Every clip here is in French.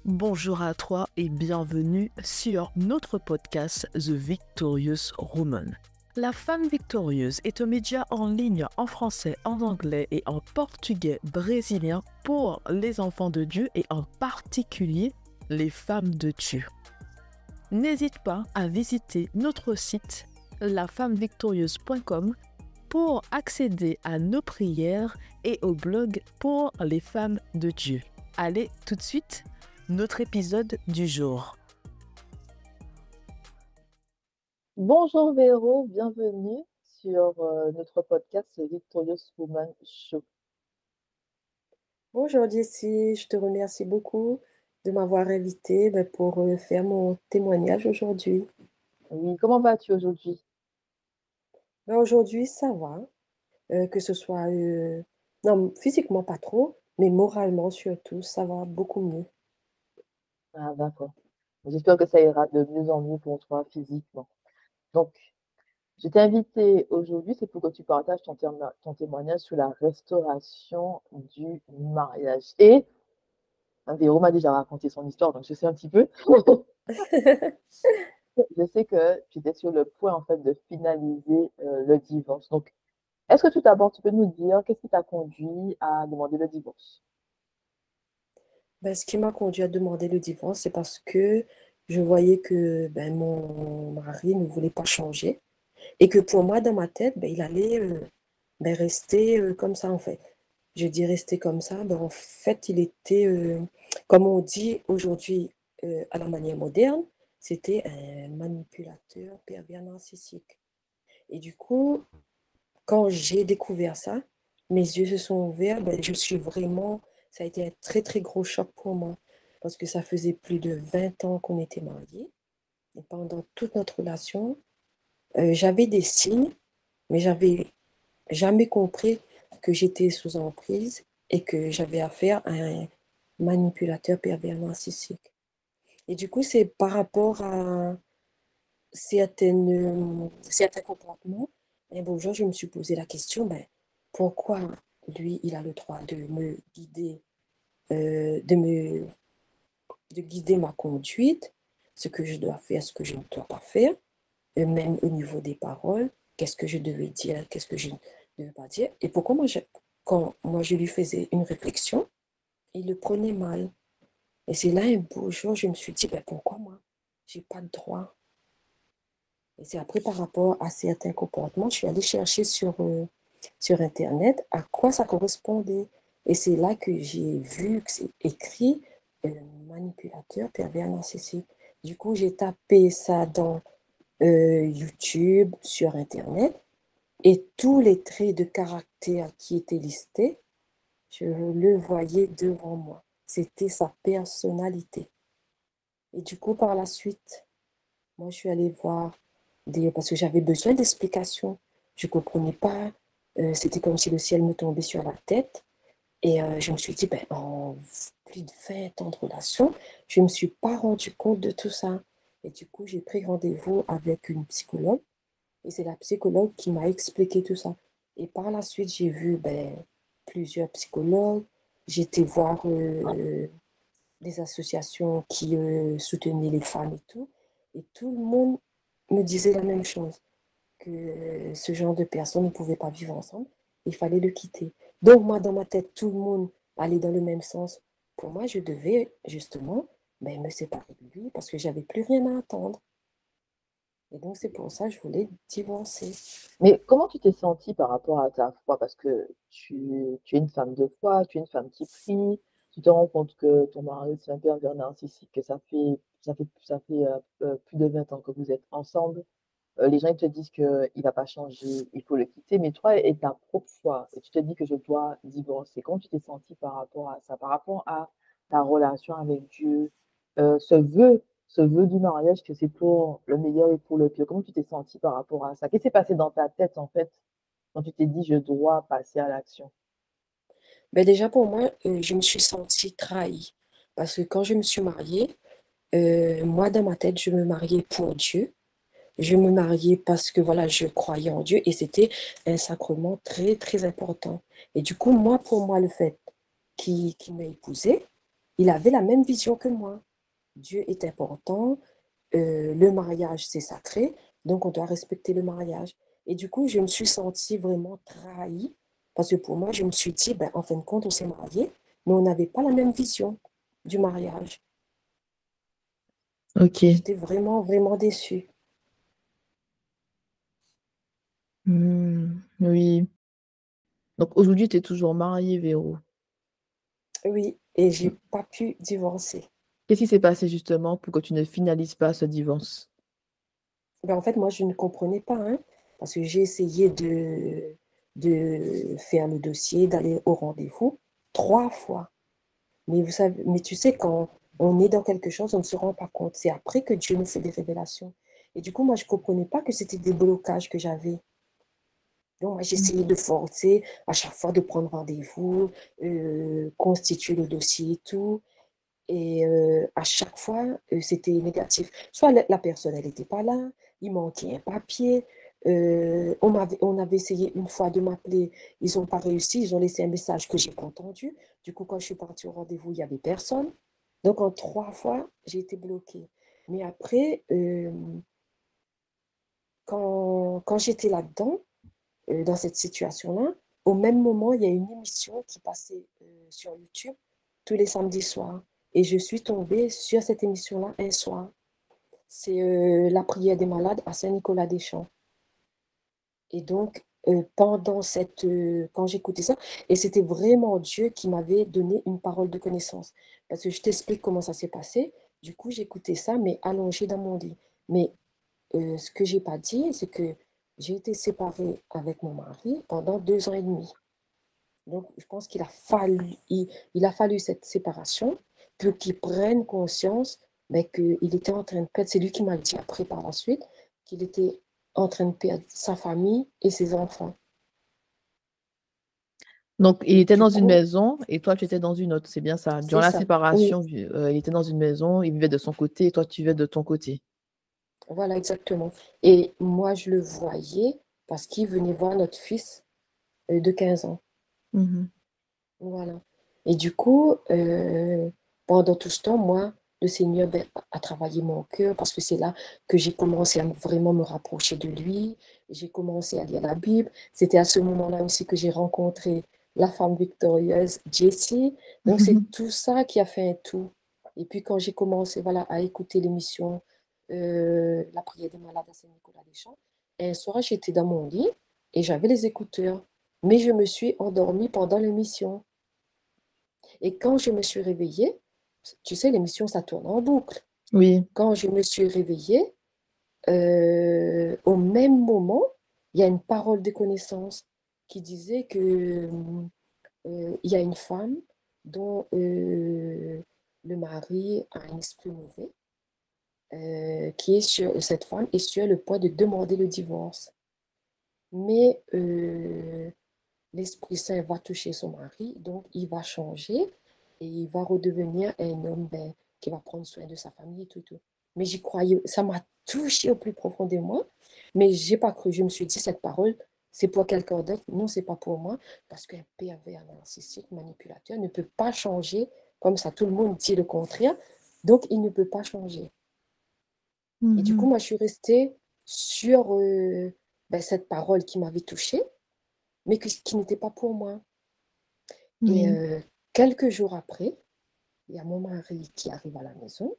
Bonjour à toi et bienvenue sur notre podcast The Victorious Woman. La femme victorieuse est un média en ligne en français, en anglais et en portugais brésilien pour les enfants de Dieu et en particulier les femmes de Dieu. N'hésite pas à visiter notre site lafemmevictorieuse.com pour accéder à nos prières et au blog pour les femmes de Dieu. Allez, tout de suite, notre épisode du jour. Bonjour Véro, bienvenue sur notre podcast Victorious Woman Show. Bonjour Jessie, je te remercie beaucoup de m'avoir invité pour faire mon témoignage aujourd'hui. Oui, comment vas-tu aujourd'hui? Aujourd'hui, ça va, que ce soit, non, physiquement pas trop, mais moralement surtout, ça va beaucoup mieux. Ah, d'accord. J'espère que ça ira de mieux en mieux pour toi physiquement. Donc, je t'ai invité aujourd'hui, c'est pour que tu partages ton témoignage sur la restauration du mariage. Et Véro m'a déjà raconté son histoire, donc je sais un petit peu. Je sais que tu étais sur le point en fait de finaliser le divorce. Donc, est-ce que tout d'abord, tu peux nous dire qu'est-ce qui t'a conduit à demander le divorce? Ce qui m'a conduit à demander le divorce, c'est parce que je voyais que mon mari ne voulait pas changer et que pour moi, dans ma tête, il allait rester comme ça en fait. Je dis rester comme ça, en fait, il était, comme on dit aujourd'hui à la manière moderne, c'était un manipulateur pervers narcissique. Et du coup, quand j'ai découvert ça, mes yeux se sont ouverts, je suis vraiment, ça a été un très très gros choc pour moi, parce que ça faisait plus de 20 ans qu'on était mariés. Et pendant toute notre relation, j'avais des signes, mais j'avais jamais compris que j'étais sous emprise et que j'avais affaire à un manipulateur pervers narcissique. Et du coup, c'est par rapport à certains comportements, un beau jour, je me suis posé la question, pourquoi lui, il a le droit de me guider, de de guider ma conduite, ce que je dois faire, ce que je ne dois pas faire, et même au niveau des paroles, qu'est-ce que je devais dire, qu'est-ce que je ne devais pas dire. Et pourquoi quand moi je lui faisais une réflexion, il le prenait mal. Et c'est là un beau jour, je me suis dit, pourquoi moi? J'ai pas de droit. Et c'est après par rapport à certains comportements, je suis allée chercher sur Internet à quoi ça correspondait. Et c'est là que j'ai vu que c'est écrit manipulateur pervers narcissique. Du coup, j'ai tapé ça dans YouTube, sur Internet, et tous les traits de caractère qui étaient listés, je le voyais devant moi. C'était sa personnalité. Et du coup, par la suite, moi, je suis allée voir parce que j'avais besoin d'explications. Je ne comprenais pas. C'était comme si le ciel me tombait sur la tête. Et je me suis dit, en plus de 20 ans de relation, je ne me suis pas rendu compte de tout ça. Et du coup, j'ai pris rendez-vous avec une psychologue. Et c'est la psychologue qui m'a expliqué tout ça. Et par la suite, j'ai vu plusieurs psychologues. J'ai été voir des associations qui soutenaient les femmes et tout. Et tout le monde me disait la même chose, que ce genre de personnes ne pouvaient pas vivre ensemble. Il fallait le quitter. Donc moi, dans ma tête, tout le monde allait dans le même sens. Pour moi, je devais justement me séparer de lui parce que j'avais plus rien à attendre. Et donc c'est pour ça que je voulais divorcer. Mais comment tu t'es sentie par rapport à ta foi? Parce que tu es une femme de foi, tu es une femme qui prie, tu te rends compte que ton mari c'est un pervers narcissique, que ça fait plus de 20 ans que vous êtes ensemble. Les gens ils te disent qu'il ne va pas changer, il faut le quitter, mais toi et ta propre foi, et tu te dis que je dois divorcer. Comment tu t'es sentie par rapport à ça, par rapport à ta relation avec Dieu, ce vœu du mariage que c'est pour le meilleur et pour le pire? Comment tu t'es sentie par rapport à ça? Qu'est-ce qui s'est passé dans ta tête, en fait, quand tu t'es dit je dois passer à l'action? Déjà pour moi, je me suis sentie trahie. Parce que quand je me suis mariée, moi dans ma tête, je me mariais pour Dieu. Je me mariais parce que voilà, je croyais en Dieu et c'était un sacrement très très important. Et du coup, moi, pour moi, le fait qu'il m'ait épousée, il avait la même vision que moi. Dieu est important, le mariage, c'est sacré, donc on doit respecter le mariage. Et du coup, je me suis sentie vraiment trahie parce que pour moi, je me suis dit, ben, en fin de compte, on s'est mariés, mais on n'avait pas la même vision du mariage. Ok. J'étais vraiment, vraiment déçue. Oui. Donc aujourd'hui, tu es toujours mariée, Véro. Oui, et j'ai pas pu divorcer. Qu'est-ce qui s'est passé justement pour que tu ne finalises pas ce divorce? Ben, en fait, moi, je ne comprenais pas, hein, parce que j'ai essayé de faire le dossier, d'aller au rendez-vous 3 fois. Mais vous savez, mais tu sais, quand on est dans quelque chose, on ne se rend pas compte. C'est après que Dieu nous fait des révélations. Et du coup, moi, je ne comprenais pas que c'était des blocages que j'avais. Donc, moi, Mm. j'essayais de forcer à chaque fois de prendre rendez-vous, constituer le dossier et tout. Et à chaque fois, c'était négatif. Soit la personne, elle n'était pas là, il manquait un papier. On avait essayé une fois de m'appeler, ils n'ont pas réussi, ils ont laissé un message que je n'ai pas entendu. Du coup, quand je suis partie au rendez-vous, il n'y avait personne. Donc, en 3 fois, j'ai été bloquée. Mais après, quand j'étais là-dedans, dans cette situation-là, au même moment, il y a une émission qui passait sur YouTube tous les samedis soirs. Et je suis tombée sur cette émission-là un soir. C'est la prière des malades à Saint-Nicolas-des-Champs. Et donc, quand j'écoutais ça, et c'était vraiment Dieu qui m'avait donné une parole de connaissance. Parce que je t'explique comment ça s'est passé. Du coup, j'écoutais ça, mais allongée dans mon lit. Mais ce que j'ai pas dit, c'est que j'ai été séparée avec mon mari pendant 2 ans et demi. Donc, je pense il a fallu cette séparation pour qu'il prenne conscience mais qu'il était en train de perdre. C'est lui qui m'a dit après par la suite qu'il était en train de perdre sa famille et ses enfants. Donc, il Et était du dans une coup, maison et toi, tu étais dans une autre. C'est bien ça. Durant c'est la ça. Oui, séparation, il était dans une maison, il vivait de son côté et toi, tu vivais de ton côté. voilà exactement. Et moi, je le voyais parce qu'il venait voir notre fils de 15 ans. Mhm. Voilà. Et du coup, pendant tout ce temps, moi, le Seigneur ben, a travaillé mon cœur parce que c'est là que j'ai commencé à vraiment me rapprocher de lui. J'ai commencé à lire la Bible. C'était à ce moment-là aussi que j'ai rencontré la femme victorieuse, Jessie. Donc, c'est tout ça qui a fait un tout. Et puis, quand j'ai commencé voilà, à écouter l'émission La prière des malades à Saint-Nicolas-des-Champs, un soir, j'étais dans mon lit et j'avais les écouteurs. Mais je me suis endormie pendant l'émission. Et quand je me suis réveillée, tu sais, l'émission, ça tourne en boucle. Oui. Quand je me suis réveillée, au même moment, il y a une parole de connaissance qui disait que il y a une femme dont le mari a un esprit mauvais, cette femme est sur le point de demander le divorce. Mais l'Esprit Saint va toucher son mari, donc il va changer et il va redevenir un homme ben, qui va prendre soin de sa famille et tout, tout. Mais j'y croyais, ça m'a touché au plus profond de moi, mais j'ai pas cru. Je me suis dit, cette parole, c'est pour quelqu'un d'autre. Non, c'est pas pour moi, parce qu'un pervers narcissique, manipulateur, ne peut pas changer comme ça. Tout le monde dit le contraire, donc il ne peut pas changer. Et du coup, Mhm. moi, je suis restée sur ben, cette parole qui m'avait touchée, mais qui n'était pas pour moi. Et Oui. quelques jours après, il y a mon mari qui arrive à la maison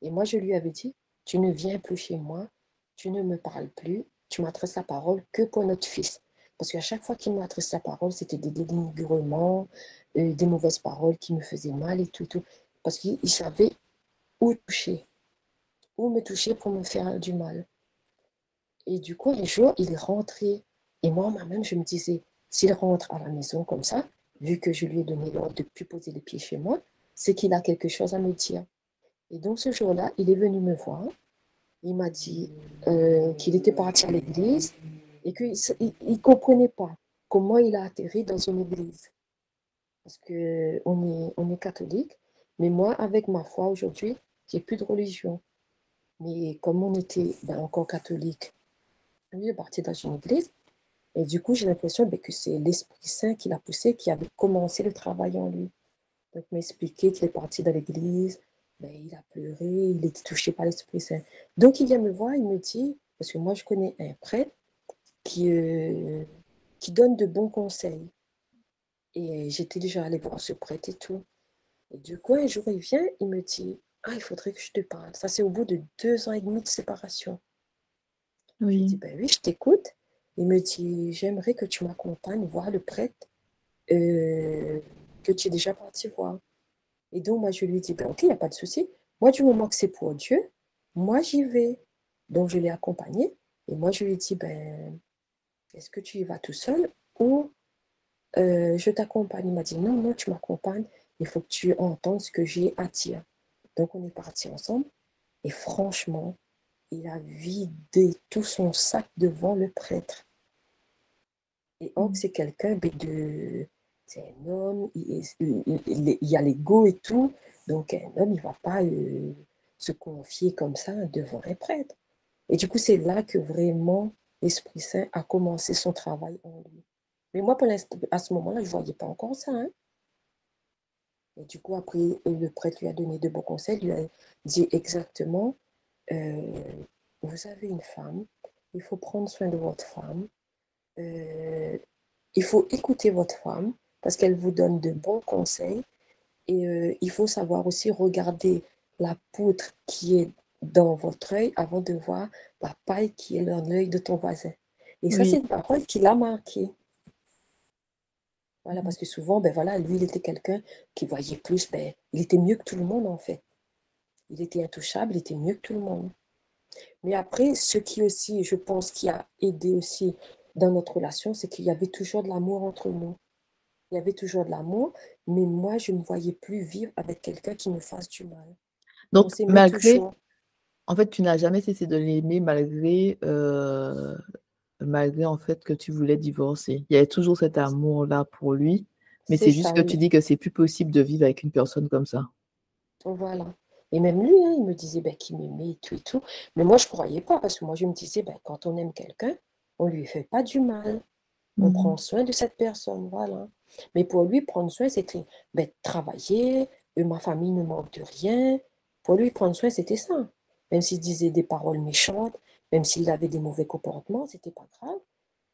et moi je lui avais dit, tu ne viens plus chez moi, tu ne me parles plus, tu m'adresses la parole que pour notre fils. Parce qu'à chaque fois qu'il m'adresse la parole, c'était des dénigrements, des mauvaises paroles qui me faisaient mal et tout, tout. Parce qu'il savait où me toucher pour me faire du mal. Et du coup, un jour, il est rentré. Et moi, moi-même, je me disais, s'il rentre à la maison comme ça, vu que je lui ai donné l'ordre de ne plus poser les pieds chez moi, c'est qu'il a quelque chose à me dire. Et donc, ce jour-là, il est venu me voir. Il m'a dit qu'il était parti à l'église et qu'il ne comprenait pas comment il a atterri dans une église. Parce qu'on est catholique, mais moi, avec ma foi aujourd'hui, j'ai plus de religion. Mais comme on était ben, encore catholique, lui est parti dans une église. Et du coup, j'ai l'impression ben, que c'est l'Esprit Saint qui l'a poussé, qui avait commencé le travail en lui. Donc, il m'a expliqué qu'il est parti dans l'église, ben, il a pleuré, il était touché par l'Esprit Saint. Donc, il vient me voir, il me dit, parce que moi, je connais un prêtre qui donne de bons conseils. Et j'étais déjà allée voir ce prêtre et tout. Et du coup, un jour, il vient, il me dit, ah, il faudrait que je te parle. Ça, c'est au bout de 2 ans et demi de séparation. Je lui dis, Oui. ben oui, je t'écoute. Il me dit, j'aimerais que tu m'accompagnes voir le prêtre que tu es déjà parti voir. Et donc, moi, je lui dis, ben ok, il n'y a pas de souci. Moi, du moment que c'est pour Dieu, moi, j'y vais. Donc, je l'ai accompagné. Et moi, je lui ai dit, ben, est-ce que tu y vas tout seul ou je t'accompagne? Il m'a dit, non, non, tu m'accompagnes. Il faut que tu entendes ce que j'ai à dire. Donc, on est partis ensemble. Et franchement, il a vidé tout son sac devant le prêtre. Et Hawk, Mm. c'est quelqu'un de. C'est un homme, il y a l'ego et tout. Donc, un homme, il ne va pas se confier comme ça devant un prêtre. Et du coup, c'est là que vraiment l'Esprit Saint a commencé son travail en lui. Mais moi, pour l'instant, à ce moment-là, je ne voyais pas encore ça. Hein. Et du coup, après, le prêtre lui a donné de bons conseils, lui a dit exactement, euh, vous avez une femme, il faut prendre soin de votre femme, euh, il faut écouter votre femme parce qu'elle vous donne de bons conseils et il faut savoir aussi regarder la poutre qui est dans votre œil avant de voir la paille qui est dans l'œil de ton voisin. Et ça, c'est Oui. une parole qui l'a marqué. Voilà, Mhm. parce que souvent, ben voilà, lui, il était quelqu'un qui voyait plus, ben, il était mieux que tout le monde en fait. Il était intouchable, il était mieux que tout le monde. Mais après, ce qui aussi, je pense, qui a aidé aussi dans notre relation, c'est qu'il y avait toujours de l'amour entre nous. Il y avait toujours de l'amour, mais moi, je ne voyais plus vivre avec quelqu'un qui me fasse du mal. On Donc, s'aimait toujours. en fait, tu n'as jamais cessé de l'aimer malgré en fait que tu voulais divorcer. Il y avait toujours cet amour-là pour lui, mais C'est c'est juste ça, que tu dis que c'est plus possible de vivre avec une personne comme ça. voilà. Et même lui, hein, il me disait ben, qu'il m'aimait et tout et tout. Mais moi, je ne croyais pas, parce que moi, je me disais, ben, quand on aime quelqu'un, on ne lui fait pas du mal. On prend Mhm. soin de cette personne, voilà. Mais pour lui, prendre soin, c'était ben, travailler, ma famille ne manque de rien. Pour lui, prendre soin, c'était ça. Même s'il disait des paroles méchantes, même s'il avait des mauvais comportements, c'était pas grave,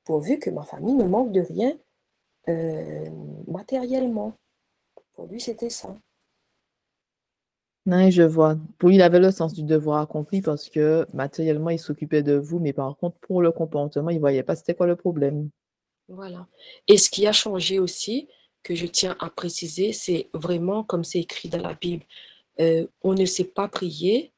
pourvu que ma famille ne manque de rien euh, matériellement. Pour lui, c'était ça. Oui, je vois. Pour lui, il avait le sens du devoir accompli parce que matériellement, il s'occupait de vous, mais par contre, pour le comportement, il voyait pas c'était quoi le problème. Voilà. Et ce qui a changé aussi, que je tiens à préciser, c'est vraiment comme c'est écrit dans la Bible. On ne sait pas prier,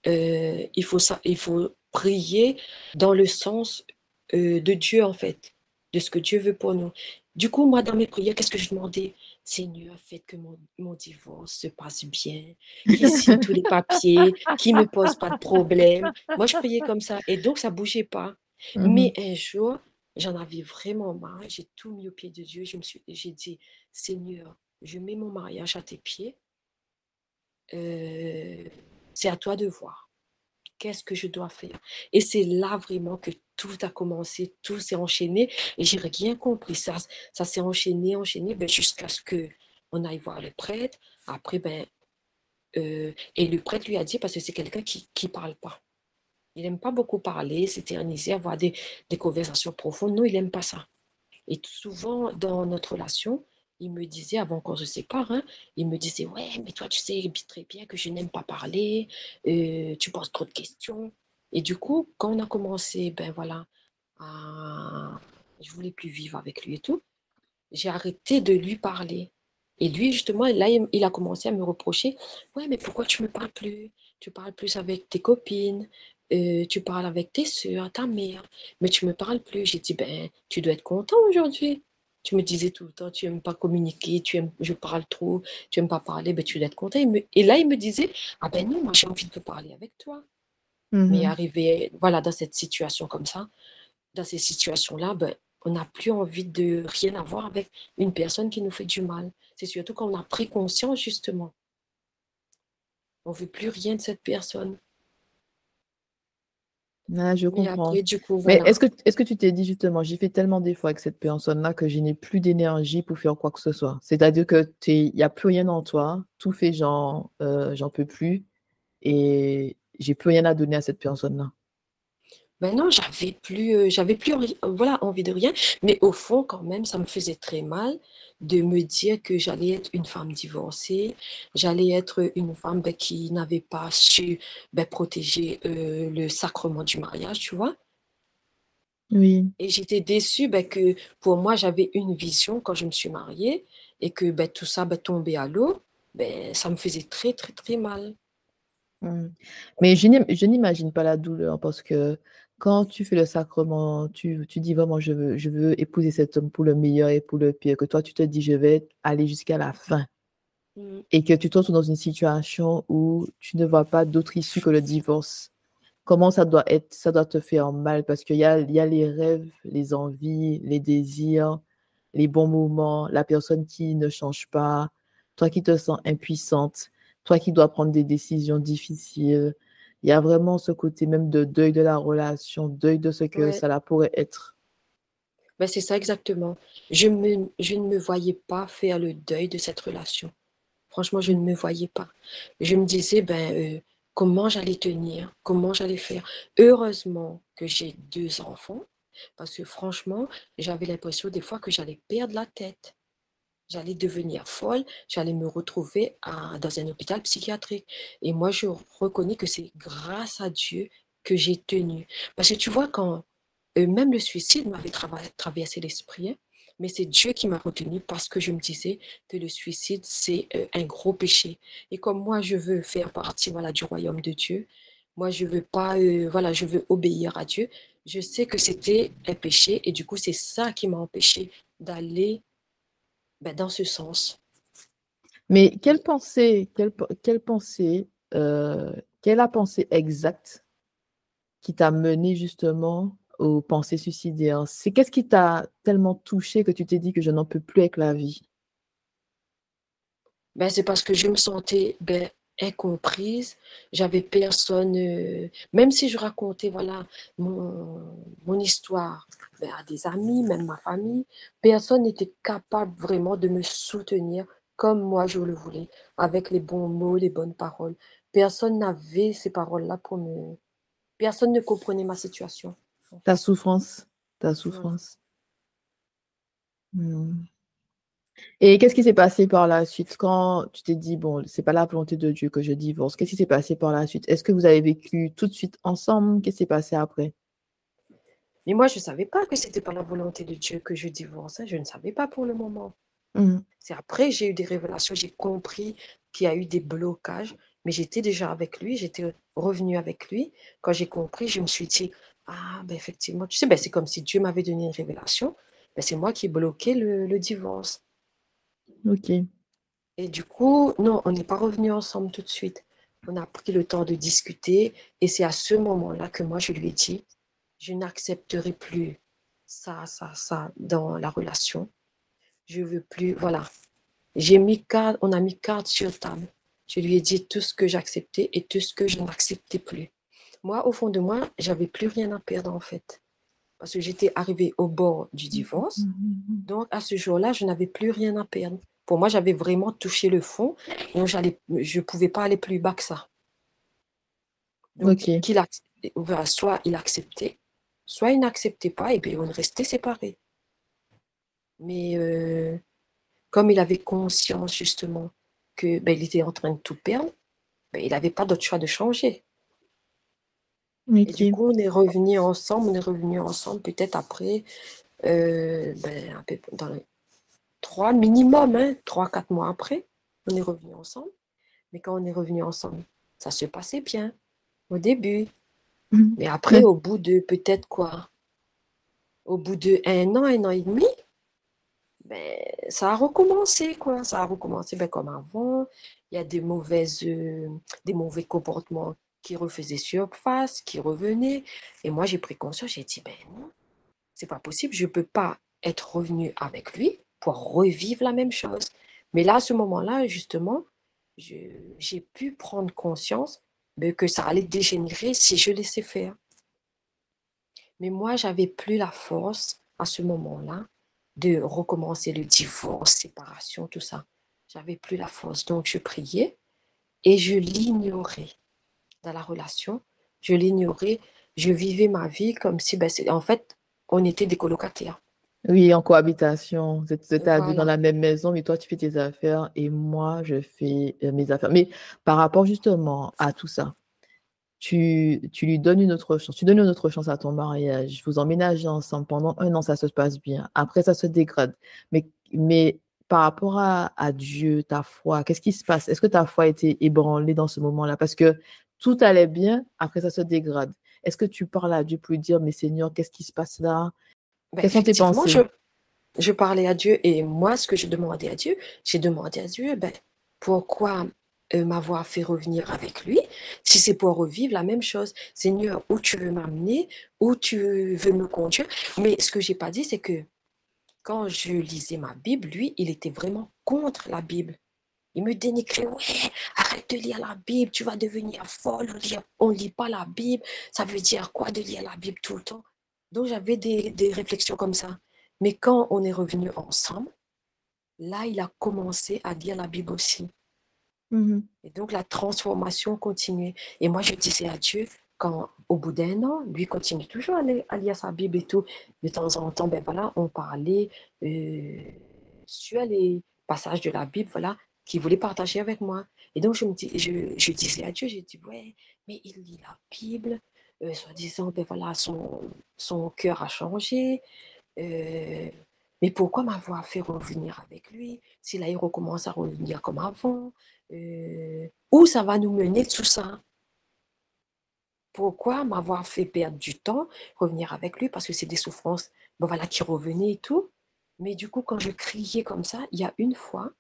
il faut prier dans le sens de Dieu, en fait, de ce que Dieu veut pour nous. Du coup, moi, dans mes prières, qu'est-ce que je demandais? Seigneur, faites que mon divorce se passe bien, qu'il signe tous les papiers, qu'il ne me pose pas de problème. Moi, je priais comme ça. Et donc, ça ne bougeait pas. Mais Mhm. un jour, j'en avais vraiment marre. J'ai tout mis au pied de Dieu. J'ai dit, Seigneur, je mets mon mariage à tes pieds. Euh, c'est à toi de voir. Qu'est-ce que je dois faire? Et c'est là vraiment que tout a commencé, tout s'est enchaîné et j'ai rien compris. Ça s'est enchaîné, enchaîné ben, jusqu'à ce que on aille voir le prêtre. Après, ben, et le prêtre lui a dit, parce que c'est quelqu'un qui parle pas. Il n'aime pas beaucoup parler, s'éterniser, avoir des conversations profondes. Non, il n'aime pas ça. Et souvent, dans notre relation, il me disait, avant qu'on se sépare, hein, il me disait, ouais, mais toi, tu sais très bien que je n'aime pas parler, tu poses trop de questions. Et du coup, quand on a commencé, ben voilà, je voulais plus vivre avec lui et tout, j'ai arrêté de lui parler. Et lui, justement, là, il a commencé à me reprocher, ouais, mais pourquoi tu me parles plus? Tu parles plus avec tes copines, tu parles avec tes soeurs, ta mère, mais tu me parles plus. J'ai dit, ben, tu dois être content aujourd'hui. Tu me disais tout le temps, tu aimes pas communiquer, je parle trop, tu aimes pas parler, ben, tu dois être content. Et là, il me disait, ah ben non, moi, j'ai envie de parler avec toi. Mais Mhm. arrivé, voilà, dans cette situation comme ça, dans ces situations-là, ben, on n'a plus envie de rien avoir avec une personne qui nous fait du mal. C'est surtout quand on a pris conscience, justement. On ne veut plus rien de cette personne. Ah, je Mais comprends. après, du coup, Mais voilà. est-ce que tu t'es dit justement, j'ai fait tellement d'efforts avec cette personne-là que je n'ai plus d'énergie pour faire quoi que ce soit. C'est-à-dire que il n'y a plus rien en toi, tout fait genre, j'en peux plus et j'ai plus rien à donner à cette personne-là. Maintenant, j'avais plus voilà, envie de rien, mais au fond, quand même, ça me faisait très mal de me dire que j'allais être une femme divorcée, j'allais être une femme ben, qui n'avait pas su ben, protéger le sacrement du mariage, tu vois. Oui. Et j'étais déçue ben, que pour moi, j'avais une vision quand je me suis mariée et que ben, tout ça ben, tombait à l'eau, ben, ça me faisait très, très, très mal. Mm. Mais je n'imagine pas la douleur parce que quand tu fais le sacrement, tu dis vraiment, je veux épouser cet homme pour le meilleur et pour le pire, que toi, tu te dis, je vais aller jusqu'à la fin. Mm. Et que tu te retrouves dans une situation où tu ne vois pas d'autre issue que le divorce. Comment ça doit être, ça doit te faire mal parce il y a les rêves, les envies, les désirs, les bons moments, la personne qui ne change pas, toi qui te sens impuissante, toi qui dois prendre des décisions difficiles. Il y a vraiment ce côté même de deuil de la relation, deuil de ce que Ouais. ça la pourrait être. Ben, c'est ça exactement. Je ne me voyais pas faire le deuil de cette relation. Franchement, je ne me voyais pas. Je me disais, ben, comment j'allais tenir, comment j'allais faire. Heureusement que j'ai deux enfants, parce que franchement, j'avais l'impression des fois que j'allais perdre la tête. J'allais devenir folle, j'allais me retrouver dans un hôpital psychiatrique. Et moi, je reconnais que c'est grâce à Dieu que j'ai tenu. Parce que tu vois, quand même le suicide m'avait traversé l'esprit, hein, mais c'est Dieu qui m'a retenu parce que je me disais que le suicide, c'est un gros péché. Et comme moi, je veux faire partie voilà, du royaume de Dieu, moi, je veux pas, voilà, je veux obéir à Dieu. Je sais que c'était un péché et du coup, c'est ça qui m'a empêché d'aller ben, dans ce sens. Mais quelle pensée, quelle est la pensée exacte qui t'a mené justement aux pensées suicidaires? C'est qu'est-ce qui t'a tellement touché que tu t'es dit que je n'en peux plus avec la vie? Ben, c'est parce que je me sentais ben, incomprise. J'avais personne, même si je racontais voilà, mon histoire ben, à des amis, même ma famille, personne n'était capable vraiment de me soutenir comme moi je le voulais, avec les bons mots, les bonnes paroles. Personne n'avait ces paroles-là pour me... Personne ne comprenait ma situation, en Ta fait. souffrance, ta Voilà. souffrance. Hmm. Et qu'est-ce qui s'est passé par la suite quand tu t'es dit, bon, c'est pas la volonté de Dieu que je divorce? Qu'est-ce qui s'est passé par la suite? Est-ce que vous avez vécu tout de suite ensemble? Qu'est-ce qui s'est passé après? Mais moi, je ne savais pas que c'était pas la volonté de Dieu que je divorce, hein. Je ne savais pas pour le moment. Hmm. C'est après j'ai eu des révélations, j'ai compris qu'il y a eu des blocages, mais j'étais déjà avec lui, j'étais revenue avec lui. Quand j'ai compris, je me suis dit, ah, ben effectivement, tu sais, ben, c'est comme si Dieu m'avait donné une révélation, ben, c'est moi qui ai bloqué le divorce. Ok. Et du coup, non, on n'est pas revenu ensemble tout de suite. On a pris le temps de discuter et c'est à ce moment-là que moi, je lui ai dit, je n'accepterai plus ça dans la relation. Je veux plus, voilà, on a mis carte sur table. Je lui ai dit tout ce que j'acceptais et tout ce que je n'acceptais plus. Moi, au fond de moi, j'avais plus rien à perdre en fait. Parce que j'étais arrivée au bord du divorce. Donc, à ce jour-là, je n'avais plus rien à perdre. Pour moi, j'avais vraiment touché le fond. Donc, je ne pouvais pas aller plus bas que ça. Donc, Ok. voilà, soit il acceptait, soit il n'acceptait pas et puis on restait séparés. Mais comme il avait conscience justement que ben, il était en train de tout perdre, ben, il n'avait pas d'autre choix de changer. Et du Ok. coup, on est revenu ensemble peut-être après, ben, un peu dans les 3 minimum, hein, 3, 4 mois après, on est revenu ensemble. Mais quand on est revenu ensemble, ça se passait bien au début. Mhm. Mais après, Mais au bout de peut-être quoi, au bout de un an et demi, ben, ça a recommencé, quoi. Ça a recommencé ben, comme avant. Il y a des mauvais comportements qui refaisaient surface, qui revenaient. Et moi, j'ai pris conscience, j'ai dit, ben non, c'est pas possible, je peux pas être revenue avec lui pour revivre la même chose. Mais là, à ce moment-là, justement, j'ai pu prendre conscience ben, que ça allait dégénérer si je laissais faire. Mais moi, j'avais plus la force à ce moment-là de recommencer le divorce, séparation, tout ça. J'avais plus la force. Donc, je priais et je l'ignorais dans la relation. Je l'ignorais. Je vivais ma vie comme si, en fait, on était des colocataires. Oui, en cohabitation. Vous êtes à deux dans Voilà. la même maison, mais toi, tu fais tes affaires et moi, je fais mes affaires. Mais par rapport justement à tout ça, tu lui donnes une autre chance. Tu donnes une autre chance à ton mariage. Vous emménagez ensemble. Pendant 1 an, ça se passe bien. Après, ça se dégrade. Mais par rapport à Dieu, ta foi, qu'est-ce qui se passe? Est-ce que ta foi a été ébranlée dans ce moment-là? Parce que tout allait bien, après, ça se dégrade. Est-ce que tu parles à Dieu pour lui dire, mais Seigneur, qu'est-ce qui se passe là? Ben, Quelles sont tes effectivement, pensées? je parlais à Dieu et moi, ce que je demandais à Dieu, j'ai demandé à Dieu, pourquoi m'avoir fait revenir avec lui si c'est pour revivre la même chose? Seigneur, où tu veux m'amener, où tu veux me conduire? Mais ce que j'ai pas dit, c'est que quand je lisais ma Bible, lui, il était vraiment contre la Bible. Il me dénigrait, ouais, arrête de lire la Bible, tu vas devenir folle, on lit pas la Bible, ça veut dire quoi de lire la Bible tout le temps? Donc j'avais des réflexions comme ça. Mais quand on est revenu ensemble, là, il a commencé à lire la Bible aussi. Mhm. Et donc la transformation continuait. Et moi, je disais à Dieu, quand au bout d'1 an, lui continue toujours à lire sa Bible et tout. De temps en temps, ben voilà, on parlait sur les passages de la Bible, voilà, qu'il voulait partager avec moi. Et donc je disais à Dieu, j'ai dit, ouais, mais il lit la Bible, soi-disant, ben voilà, son cœur a changé. euh, mais pourquoi m'avoir fait revenir avec lui si là il recommence à revenir comme avant? Où ça va nous mener tout ça? Pourquoi m'avoir fait perdre du temps, revenir avec lui parce que c'est des souffrances, bon voilà, qui revenaient et tout. Mais du coup, quand je criais comme ça, il y a une fois,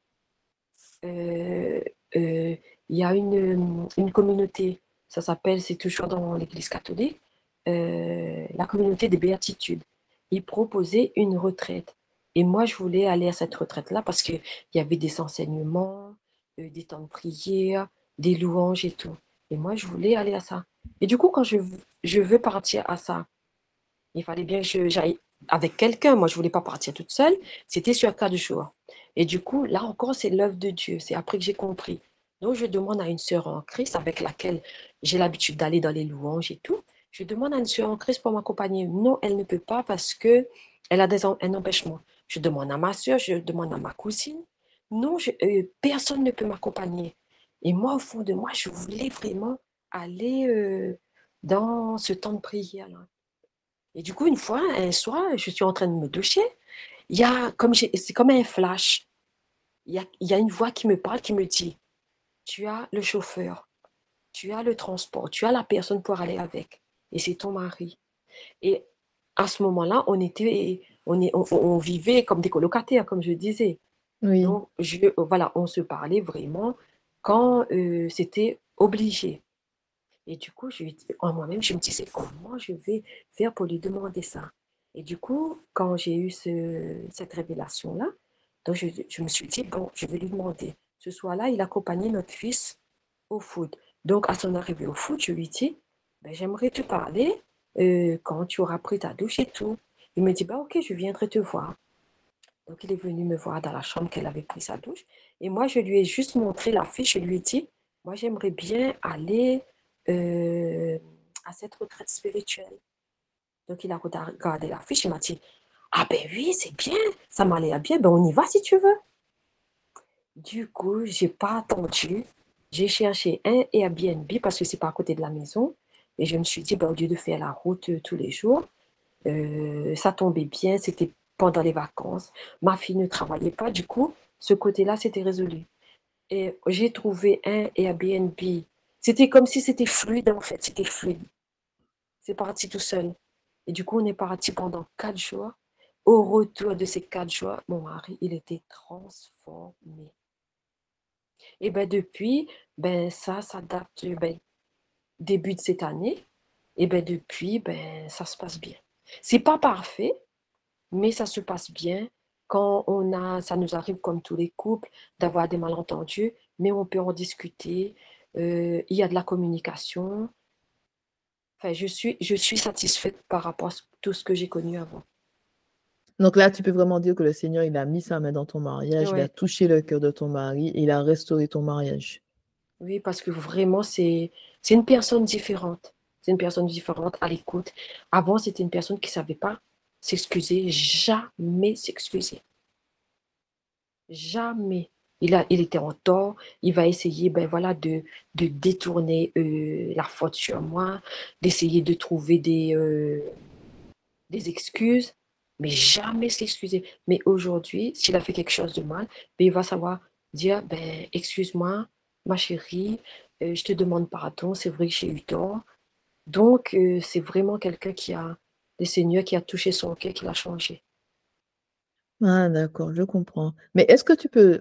euh, euh, il y a une communauté, ça s'appelle, c'est toujours dans l'Église catholique, la communauté des béatitudes. Ils proposaient une retraite. Et moi, je voulais aller à cette retraite-là parce qu'il y avait des enseignements, des temps de prière, des louanges et tout. Et moi, je voulais aller à ça. Et du coup, quand je veux partir à ça, il fallait bien que j'aille avec quelqu'un. Moi, je ne voulais pas partir toute seule. C'était sur 4 jours. Et du coup, là encore, c'est l'œuvre de Dieu. C'est après que j'ai compris. Donc, je demande à une sœur en Christ avec laquelle j'ai l'habitude d'aller dans les louanges et tout. Je demande à une sœur en Christ pour m'accompagner. Non, elle ne peut pas parce que elle a un empêchement. Je demande à ma sœur, je demande à ma cousine. Non, personne ne peut m'accompagner. Et moi, au fond de moi, je voulais vraiment aller dans ce temps de prière-là. Et du coup, une fois, un soir, je suis en train de me doucher. C'est comme un flash. Il y a une voix qui me parle, qui me dit, tu as le chauffeur, tu as le transport, tu as la personne pour aller avec. Et c'est ton mari. Et à ce moment-là, on vivait comme des colocataires, comme je disais. Oui. Donc, voilà, on se parlait vraiment quand c'était obligé. Et du coup, en moi-même, je me disais, comment je vais faire pour lui demander ça? Et du coup, quand j'ai eu cette révélation-là, donc je me suis dit, bon, je vais lui demander. Ce soir-là, il accompagnait notre fils au foot. Donc, à son arrivée au foot, je lui dis, ben, j'aimerais te parler quand tu auras pris ta douche et tout. Il me dit, bah, ok, je viendrai te voir. Donc, il est venu me voir dans la chambre qu'elle avait pris sa douche. Et moi, je lui ai juste montré la fiche. Je lui ai dit, moi, j'aimerais bien aller euh, à cette retraite spirituelle. Donc, il a regardé la fiche. Il m'a dit, ah ben oui, c'est bien. Ça m'a l'air bien. Ben, on y va si tu veux. Du coup, j'ai pas attendu. J'ai cherché un Airbnb parce que c'est pas à côté de la maison. Et je me suis dit, ben, au lieu de faire la route tous les jours, ça tombait bien, c'était pendant les vacances. Ma fille ne travaillait pas, du coup, ce côté-là, c'était résolu. Et j'ai trouvé un Airbnb. C'était comme si c'était fluide, en fait, c'était fluide. C'est parti tout seul. Et du coup, on est parti pendant 4 jours. Au retour de ces 4 jours, mon mari, il était transformé. Et ben depuis, ben ça date début de cette année. Et ben depuis, ben ça se passe bien. C'est pas parfait, mais ça se passe bien quand ça nous arrive comme tous les couples d'avoir des malentendus, mais on peut en discuter. Il y a de la communication. Enfin, je suis satisfaite par rapport à tout ce que j'ai connu avant. Donc là, tu peux vraiment dire que le Seigneur, il a mis sa main dans ton mariage, il a Ouais, touché le cœur de ton mari et il a restauré ton mariage. oui, parce que vraiment, c'est une personne différente. C'est une personne différente à l'écoute. Avant, c'était une personne qui ne savait pas s'excuser, jamais s'excuser. Jamais. Il était en tort. Il va essayer, ben voilà, de détourner la faute sur moi, d'essayer de trouver des excuses, mais jamais s'excuser. Mais aujourd'hui, s'il a fait quelque chose de mal, ben, il va savoir dire, ben, excuse-moi, ma chérie, je te demande pardon, c'est vrai que j'ai eu tort. Donc, c'est vraiment quelqu'un le Seigneur qui a touché son cœur, qui l'a changé. Ah, d'accord, je comprends. Mais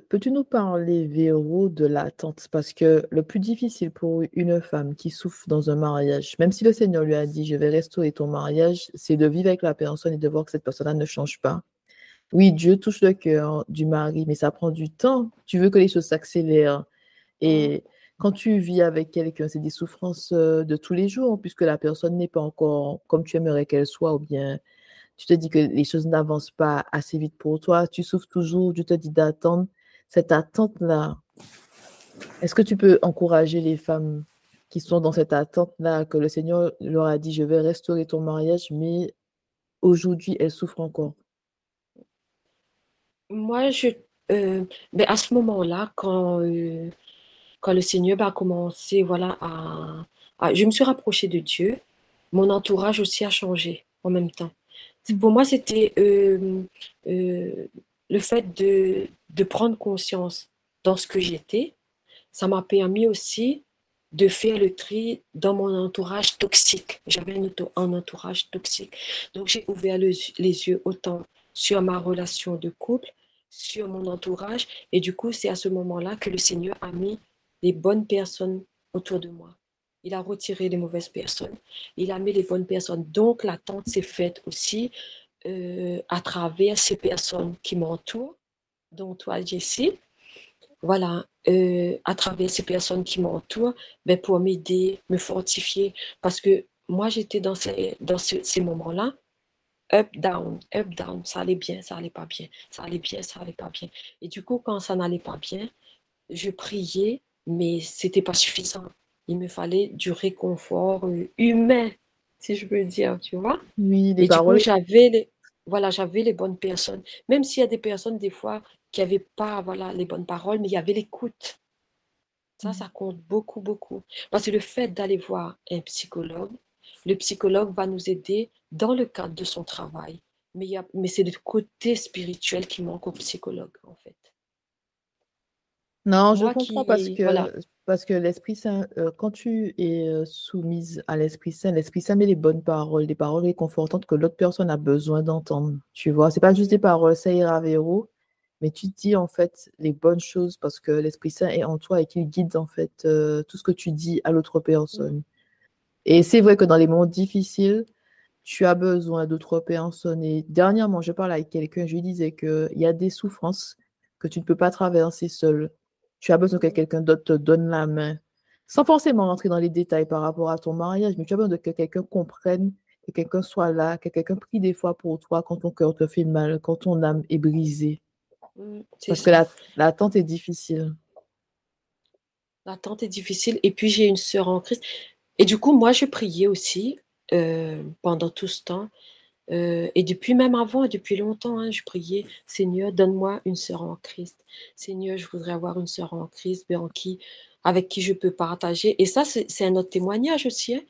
peux-tu nous parler, Véro, de l'attente? Parce que le plus difficile pour une femme qui souffre dans un mariage, même si le Seigneur lui a dit, je vais restaurer ton mariage, c'est de vivre avec la personne et de voir que cette personne-là ne change pas. Oui, Dieu touche le cœur du mari, mais ça prend du temps. Tu veux que les choses s'accélèrent. Mhm. Et quand tu vis avec quelqu'un, c'est des souffrances de tous les jours, puisque la personne n'est pas encore comme tu aimerais qu'elle soit, ou bien tu te dis que les choses n'avancent pas assez vite pour toi, tu souffres toujours, Dieu te dit d'attendre. Cette attente-là, est-ce que tu peux encourager les femmes qui sont dans cette attente-là, que le Seigneur leur a dit, je vais restaurer ton mariage, mais aujourd'hui, elles souffrent encore? Moi, ben, à ce moment-là, quand le Seigneur va commencer, voilà, je me suis rapprochée de Dieu, mon entourage aussi a changé en même temps. Pour moi, c'était euh, le fait de prendre conscience dans ce que j'étais. Ça m'a permis aussi de faire le tri dans mon entourage toxique. J'avais un entourage toxique. Donc, j'ai ouvert les yeux autant sur ma relation de couple, sur mon entourage. Et du coup, c'est à ce moment-là que le Seigneur a mis les bonnes personnes autour de moi. Il a retiré les mauvaises personnes. Il a mis les bonnes personnes. Donc, l'attente s'est faite aussi à travers ces personnes qui m'entourent, dont toi, Jessie. Voilà, à travers ces personnes qui m'entourent, ben, pour m'aider, me fortifier. Parce que moi, j'étais ces moments-là, up, down, ça allait bien, ça allait pas bien, ça allait bien, ça allait pas bien. Et du coup, quand ça n'allait pas bien, je priais, mais c'était pas suffisant. Il me fallait du réconfort humain, si je peux dire, tu vois. Oui, les Et du coup, paroles. voilà, j'avais les bonnes personnes. Même s'il y a des personnes, des fois, qui n'avaient pas, voilà, les bonnes paroles, mais il y avait l'écoute. Ça compte beaucoup, beaucoup. Parce que le fait d'aller voir un psychologue, le psychologue va nous aider dans le cadre de son travail. Mais c'est le côté spirituel qui manque au psychologue, en fait. Non, je Moi comprends qui, voilà. parce que l'Esprit Saint, quand tu es soumise à l'Esprit Saint met les bonnes paroles, des paroles réconfortantes que l'autre personne a besoin d'entendre. Tu vois, c'est pas juste des Mhm, paroles, ça ira Véro, mais tu dis en fait les bonnes choses parce que l'Esprit Saint est en toi et qu'il guide en fait tout ce que tu dis à l'autre mhm, personne. Et c'est vrai que dans les moments difficiles, tu as besoin d'autres personnes. Et dernièrement, je parlais avec quelqu'un, je lui disais qu'il y a des souffrances que tu ne peux pas traverser seul. Tu as besoin que mhm, quelqu'un d'autre te donne la main, sans forcément rentrer dans les détails par rapport à ton mariage, mais tu as besoin que quelqu'un comprenne, que quelqu'un soit là, que quelqu'un prie des fois pour toi quand ton cœur te fait mal, quand ton âme est brisée. c'est Parce que ça. l'attente est difficile. L'attente est difficile. Et puis, j'ai une sœur en Christ. Et du coup, moi, je priais aussi pendant tout ce temps. Et depuis même avant, depuis longtemps, hein, je priais, Seigneur, donne-moi une sœur en Christ. Seigneur, je voudrais avoir une sœur en Christ, avec qui je peux partager. Et ça, c'est un autre témoignage aussi, hein.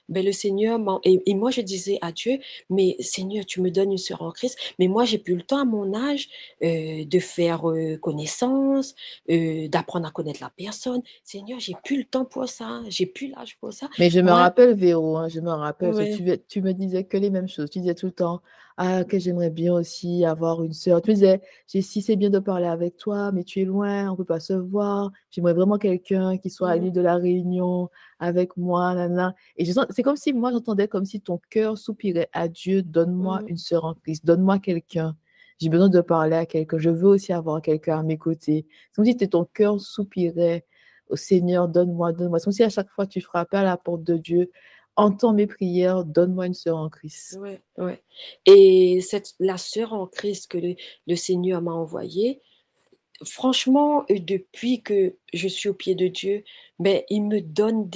Ben, le Seigneur, et moi, je disais à Dieu, mais Seigneur, tu me donnes une sœur en Christ, mais moi, j'ai plus le temps à mon âge de faire connaissance, d'apprendre à connaître la personne. Seigneur, j'ai plus le temps pour ça, j'ai plus l'âge pour ça. Mais je me Moi, rappelle, Véro, hein, je me rappelle, parce que ouais, tu me disais que les mêmes choses. Tu disais tout le temps, ah, que j'aimerais bien aussi avoir une sœur. Tu me disais, si c'est bien de parler avec toi, mais tu es loin, on ne peut pas se voir. J'aimerais vraiment quelqu'un qui soit à mm, l'île de la Réunion avec moi, nana. Et c'est comme si moi, j'entendais comme si ton cœur soupirait à Dieu, donne-moi mm, une sœur en Christ, donne-moi quelqu'un. J'ai besoin de parler à quelqu'un. Je veux aussi avoir quelqu'un à mes côtés. C'est comme si ton cœur soupirait au Seigneur, donne-moi, donne-moi. C'est comme si à chaque fois tu frappais à la porte de Dieu entends mes prières, donne-moi une sœur en Christ. Ouais, ouais. Et la sœur en Christ que le Seigneur m'a envoyée, franchement, depuis que je suis au pied de Dieu, ben, il me donne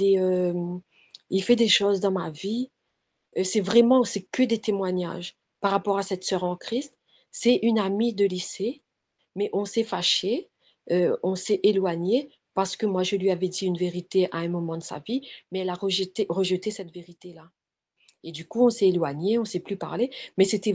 il fait des choses dans ma vie. C'est que des témoignages par rapport à cette sœur en Christ. C'est une amie de lycée, mais on s'est fâché, on s'est éloigné parce que moi, je lui avais dit une vérité à un moment de sa vie, mais elle a rejeté cette vérité-là. Et du coup, on s'est éloigné, on ne s'est plus parlé, mais c'était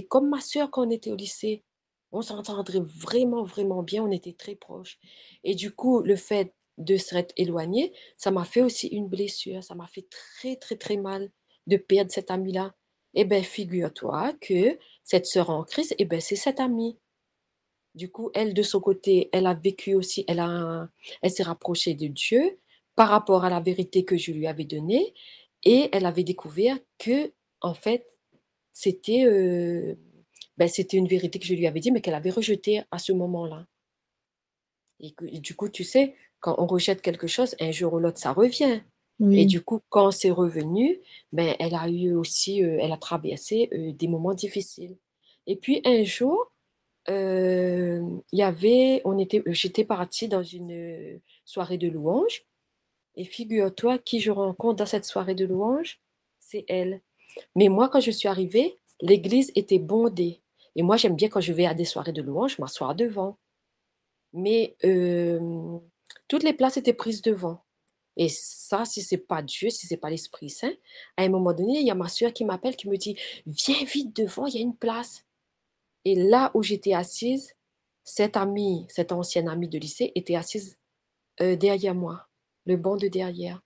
comme ma sœur quand on était au lycée. On s'entendrait vraiment, vraiment bien, on était très proches. Et du coup, le fait de s'être éloigné, ça m'a fait aussi une blessure, ça m'a fait très, très, très mal de perdre cette amie-là. Eh bien, figure-toi que cette sœur en Christ, eh ben, c'est cette amie. Du coup, elle, de son côté, elle a vécu aussi, elle s'est rapprochée de Dieu par rapport à la vérité que je lui avais donnée et elle avait découvert que, en fait, c'était c'était une vérité que je lui avais dit, mais qu'elle avait rejetée à ce moment-là. Et du coup, tu sais, quand on rejette quelque chose, un jour ou l'autre, ça revient. Et Oui. du coup, quand c'est revenu, ben, elle a eu aussi, elle a traversé des moments difficiles. Et puis un jour, j'étais partie dans une soirée de louanges. Et figure-toi, qui je rencontre dans cette soirée de louanges, c'est elle. Mais moi, quand je suis arrivée, l'église était bondée. Et moi, j'aime bien quand je vais à des soirées de louanges, m'asseoir devant. Mais toutes les places étaient prises devant. Et ça, si c'est pas Dieu, si c'est pas l'Esprit Saint, à un moment donné, il y a ma soeur qui m'appelle, qui me dit, viens vite devant, il y a une place. Et là où j'étais assise, cette ancienne amie de lycée, était assise derrière moi, le banc de derrière.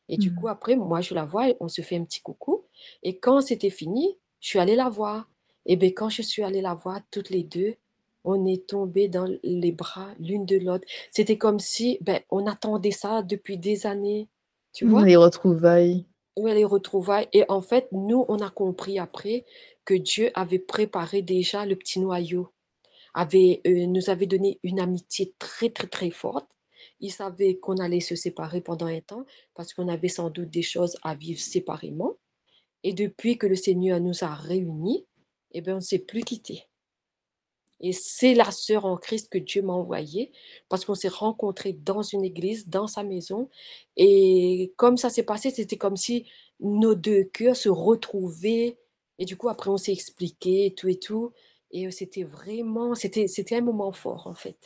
Et du coup, Mhm. après, moi, je la vois, on se fait un petit coucou. Et quand c'était fini, je suis allée la voir. Et bien, quand je suis allée la voir, toutes les deux, on est tombées dans les bras l'une de l'autre. C'était comme si ben, on attendait ça depuis des années. Tu vois? Les retrouvailles. Ouais, les retrouvailles. Et en fait, nous, on a compris après que Dieu avait préparé déjà le petit noyau, nous avait donné une amitié très, très, très forte. Il savait qu'on allait se séparer pendant un temps parce qu'on avait sans doute des choses à vivre séparément. Et depuis que le Seigneur nous a réunis, eh bien, on ne s'est plus quittés. Et c'est la sœur en Christ que Dieu m'a envoyée parce qu'on s'est rencontrés dans une église, dans sa maison. Et comme ça s'est passé, c'était comme si nos deux cœurs se retrouvaient. Et du coup, après, on s'est expliqué et tout et tout. Et c'était un moment fort, en fait.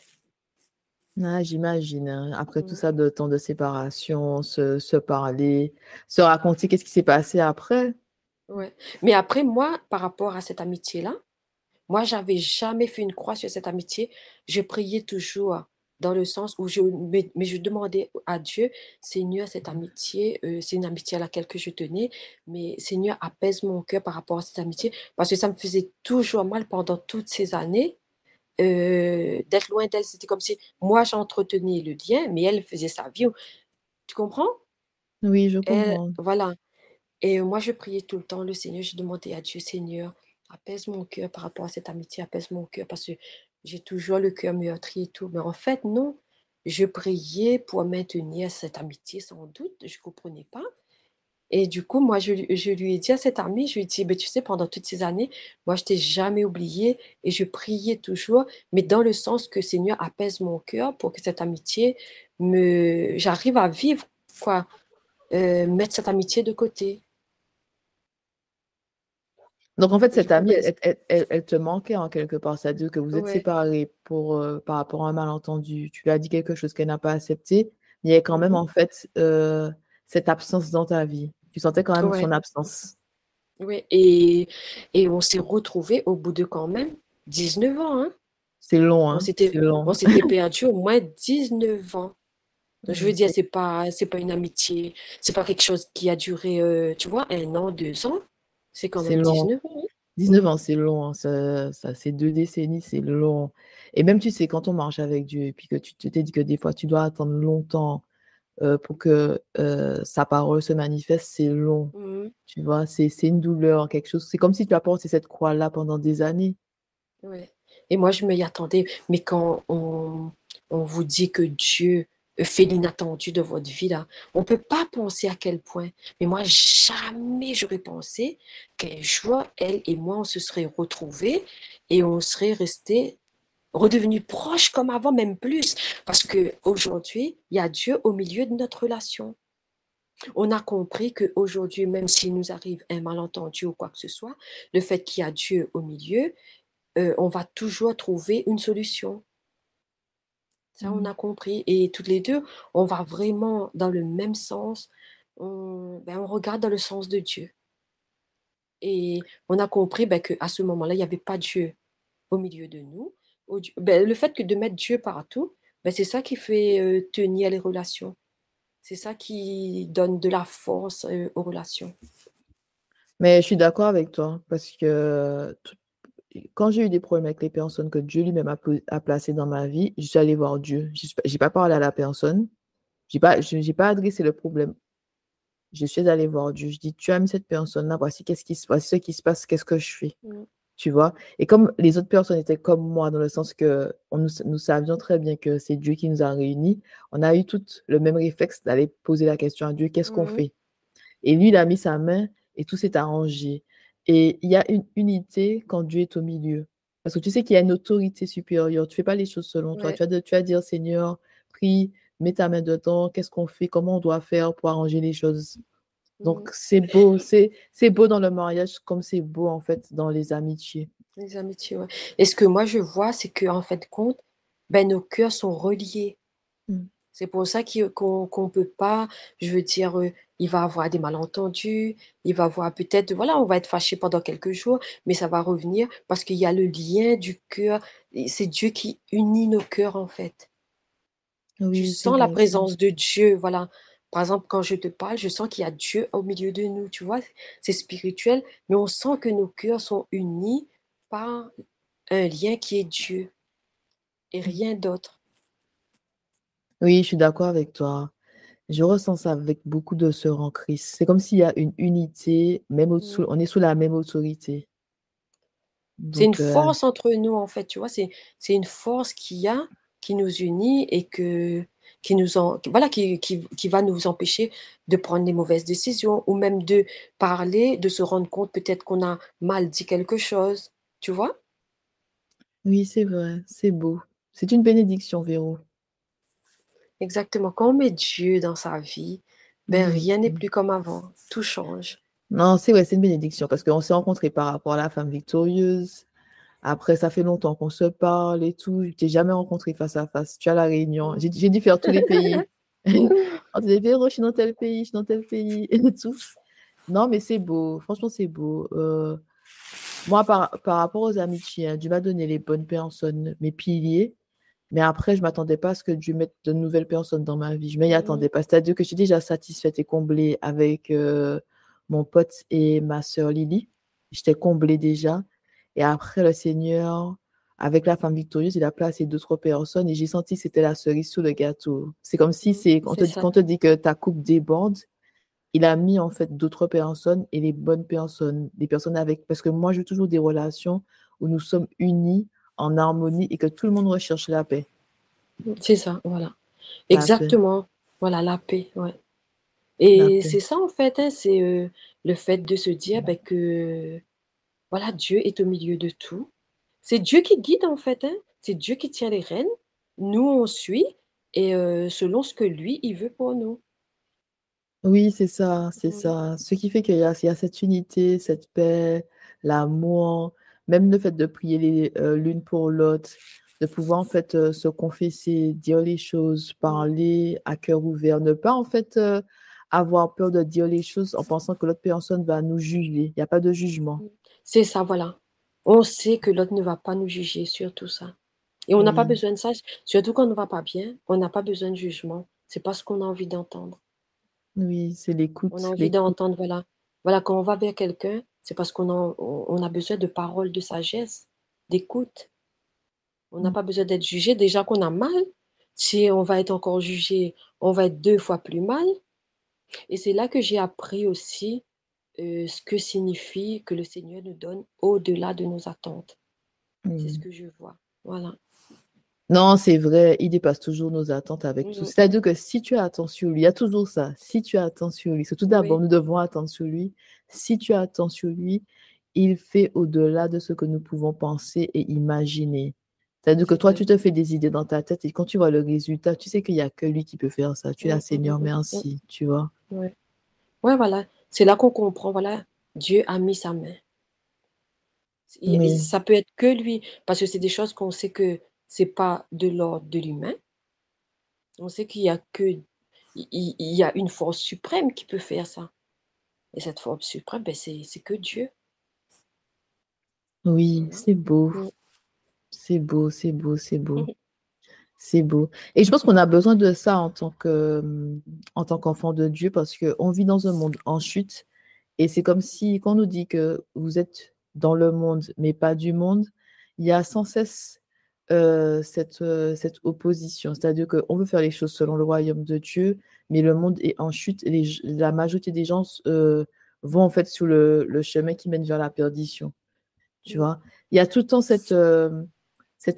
Ah, j'imagine, hein. Après tout Mm. ça, de temps de séparation, se parler, se raconter qu'est-ce qui s'est passé après. Ouais. Mais après, moi, par rapport à cette amitié-là, moi, j'avais jamais fait une croix sur cette amitié. Je priais toujours dans le sens où mais je demandais à Dieu, Seigneur, cette amitié, c'est une amitié à laquelle que je tenais, mais Seigneur, apaise mon cœur par rapport à cette amitié, parce que ça me faisait toujours mal pendant toutes ces années d'être loin d'elle. C'était comme si moi, j'entretenais le lien, mais elle faisait sa vie. Tu comprends? Oui, je Elle, comprends. voilà. Et moi, je priais tout le temps le Seigneur. Je demandais à Dieu, Seigneur, apaise mon cœur par rapport à cette amitié, apaise mon cœur parce que j'ai toujours le cœur meurtri et tout. Mais en fait, non. Je priais pour maintenir cette amitié sans doute. Je ne comprenais pas. Et du coup, moi, je lui ai dit à cette amie, je lui ai dit, ben, tu sais, pendant toutes ces années, moi, je t'ai jamais oublié et je priais toujours, mais dans le sens que Seigneur apaise mon cœur pour que cette amitié j'arrive à vivre, quoi, mettre cette amitié de côté. Donc, en fait, Et du cette coup, amie, ben, elle te manquait en quelque part. C'est-à-dire que vous êtes ouais. séparés par rapport à un malentendu. Tu lui as dit quelque chose qu'elle n'a pas accepté. Mais il y a quand même, Mhm. en fait, cette absence dans ta vie. Tu sentais quand même son Ouais, absence. ouais. Et on s'est retrouvés au bout de quand même 19 ans, hein. C'est long, On hein? s'était, C'est on long. s'était perdu au moins 19 ans. Donc, je veux dire, C'est c'est pas une amitié, c'est pas quelque chose qui a duré, tu vois, 1 an, 2 ans. C'est quand c'est même long. 19 ans, hein. 19 ans, c'est long, hein. Ça, c'est 2 décennies, c'est long. Et même, tu sais, quand on marche avec Dieu et puis que tu t'es dit que des fois, tu dois attendre longtemps pour que sa parole se manifeste, c'est long. Mhm. Tu vois, c'est une douleur, quelque chose. C'est comme si tu as porté cette croix-là pendant des années. Ouais. Et moi, je m'y attendais. Mais quand on vous dit que Dieu fait l'inattendu de votre vie là. On ne peut pas penser à quel point. Mais moi, jamais j'aurais pensé qu'un jour, elle et moi, on se serait retrouvés et on serait restés redevenus proches comme avant, même plus. Parce qu'aujourd'hui, il y a Dieu au milieu de notre relation. On a compris qu'aujourd'hui, même s'il nous arrive un malentendu ou quoi que ce soit, le fait qu'il y a Dieu au milieu, on va toujours trouver une solution. Ça, on Mm. a compris. Et toutes les deux, on va vraiment dans le même sens. On regarde dans le sens de Dieu. Et on a compris qu'à ce moment-là, il n'y avait pas Dieu au milieu de nous. Le fait que de mettre Dieu partout, c'est ça qui fait tenir les relations. C'est ça qui donne de la force aux relations. Mais je suis d'accord avec toi parce que quand j'ai eu des problèmes avec les personnes que Dieu lui-même a placées dans ma vie, je suis allée voir Dieu. J'ai pas parlé à la personne. J'ai pas adressé le problème. Je suis allée voir Dieu. Je dis, tu as mis cette personne-là, voici ce qui se passe, qu'est-ce que je fais? Mm. Tu vois? Et comme les autres personnes étaient comme moi, dans le sens que nous savions très bien que c'est Dieu qui nous a réunis, on a eu tout le même réflexe d'aller poser la question à Dieu, qu'est-ce qu'on Mm. fait? Et lui, il a mis sa main et tout s'est arrangé. Et il y a une unité quand Dieu est au milieu. Parce que tu sais qu'il y a une autorité supérieure. Tu ne fais pas les choses selon toi. Ouais. Tu vas dire, Seigneur, prie, mets ta main dedans, qu'est-ce qu'on fait, comment on doit faire pour arranger les choses. Mm. Donc, c'est beau. C'est beau dans le mariage comme c'est beau, en fait, dans les amitiés. Les amitiés, ouais. Et ce que moi je vois, c'est qu'en fait, compte, nos cœurs sont reliés. Mm. C'est pour ça qu'on peut pas, je veux dire, il va avoir des malentendus, il va avoir peut-être, voilà, on va être fâché pendant quelques jours, mais ça va revenir parce qu'il y a le lien du cœur. Et c'est Dieu qui unit nos cœurs, en fait. Tu Oui, c'est sens la vrai. présence de Dieu, voilà. Par exemple, quand je te parle, je sens qu'il y a Dieu au milieu de nous, tu vois. C'est spirituel, mais on sent que nos cœurs sont unis par un lien qui est Dieu et Mm. rien d'autre. Oui, je suis d'accord avec toi. Je ressens ça avec beaucoup de sœurs en Christ. C'est comme s'il y a une unité, Mm. on est sous la même autorité. C'est une Donc, force entre nous, en fait, tu vois. C'est une force qu'il y a qui nous unit et voilà, qui va nous empêcher de prendre les mauvaises décisions ou même de parler, de se rendre compte peut-être qu'on a mal dit quelque chose, tu vois. oui, c'est vrai, c'est beau. C'est une bénédiction, Véro. Exactement. Quand on met Dieu dans sa vie, Oui. rien n'est plus comme avant. Tout change. Non, c'est vrai, c'est une bénédiction parce qu'on s'est rencontrés par rapport à la femme victorieuse. Après, ça fait longtemps qu'on se parle et tout. Je t'ai jamais rencontré face à face. Tu as la Réunion. Mm. J'ai dû faire tous les pays. On disait, Véro, je suis dans tel pays, je suis dans tel pays et tout. Non, mais c'est beau. Franchement, c'est beau. Moi, par rapport aux amitiés, hein, Dieu m'a donné les bonnes personnes, mes piliers. Mais après, je ne m'attendais pas à ce que Dieu mette de nouvelles personnes dans ma vie. Je ne m'y Mm. attendais pas. C'est-à-dire que je suis déjà satisfaite et comblée avec mon pote et ma sœur Lily. J'étais comblée déjà. Et après, le Seigneur, avec la femme victorieuse, il a placé d'autres personnes et j'ai senti que c'était la cerise sur le gâteau. C'est comme si Mm. C'est ça. quand on te dit que ta coupe déborde, il a mis en fait d'autres personnes et les bonnes personnes, des personnes avec, parce que moi, je veux toujours des relations où nous sommes unis, en harmonie et que tout le monde recherche la paix. C'est ça, voilà. La paix, Exactement. Voilà, la paix, ouais. la Et paix. c'est ça, en fait, hein, c'est le fait de se dire que, voilà, Dieu est au milieu de tout. C'est Dieu qui guide, en fait, hein. C'est Dieu qui tient les rênes. Nous, on suit et selon ce que lui, il veut pour nous. Oui, c'est ça, c'est Mm. ça. Ce qui fait il y a cette unité, cette paix, l'amour, même le fait de prier l'une pour l'autre, de pouvoir en fait se confesser, dire les choses, Mm. parler à cœur ouvert, ne pas en fait avoir peur de dire les choses en pensant que l'autre personne va nous juger. Il n'y a pas de jugement. C'est ça, voilà. On sait que l'autre ne va pas nous juger sur tout ça. Et on n'a pas Oui, besoin de ça, surtout quand on ne va pas bien, on n'a pas besoin de jugement. C'est pas ce qu'on a envie d'entendre. oui, c'est On a l'écoute, envie l'écoute. d'entendre, voilà. Voilà, quand on va vers quelqu'un, c'est parce on a besoin de paroles de sagesse, d'écoute. On n'a pas besoin d'être jugé. Déjà qu'on a mal, si on va être encore jugé, on va être deux fois plus mal. Et c'est là que j'ai appris aussi ce que signifie que le Seigneur nous donne au-delà de nos attentes. C'est ce Oui. que je vois. Voilà. Non, c'est vrai, il dépasse toujours nos attentes avec tout. Mhm. C'est-à-dire que si tu attends sur lui, il y a toujours ça. Si tu attends sur lui, surtout d'abord, Oui, nous devons attendre sur lui. Si tu attends sur lui, il fait au-delà de ce que nous pouvons penser et imaginer. C'est-à-dire que c'est toi, vrai. tu te fais des idées dans ta tête et quand tu vois le résultat, tu sais qu'il n'y a que lui qui peut faire ça. Tu es là, Seigneur, Mhm. merci, tu vois. Ouais. Ouais, voilà. C'est là qu'on comprend, voilà, Dieu a mis sa main. Oui, Ça peut être que lui, parce que c'est des choses qu'on sait que c'est pas de l'ordre de l'humain. On sait qu'il y a que, il y a une force suprême qui peut faire ça. Et cette force suprême, ben, c'est que Dieu. oui, Mhm. c'est beau, Mhm. c'est beau, c'est beau, c'est beau. C'est beau. Et je pense qu'on a besoin de ça en tant qu'enfant de Dieu parce qu'on vit dans un monde en chute. Et c'est comme si, quand on nous dit que vous êtes dans le monde, mais pas du monde, il y a sans cesse cette opposition. C'est-à-dire qu'on veut faire les choses selon le royaume de Dieu, mais le monde est en chute et la majorité des gens vont en fait sur le chemin qui mène vers la perdition. Tu vois, il y a tout le temps cette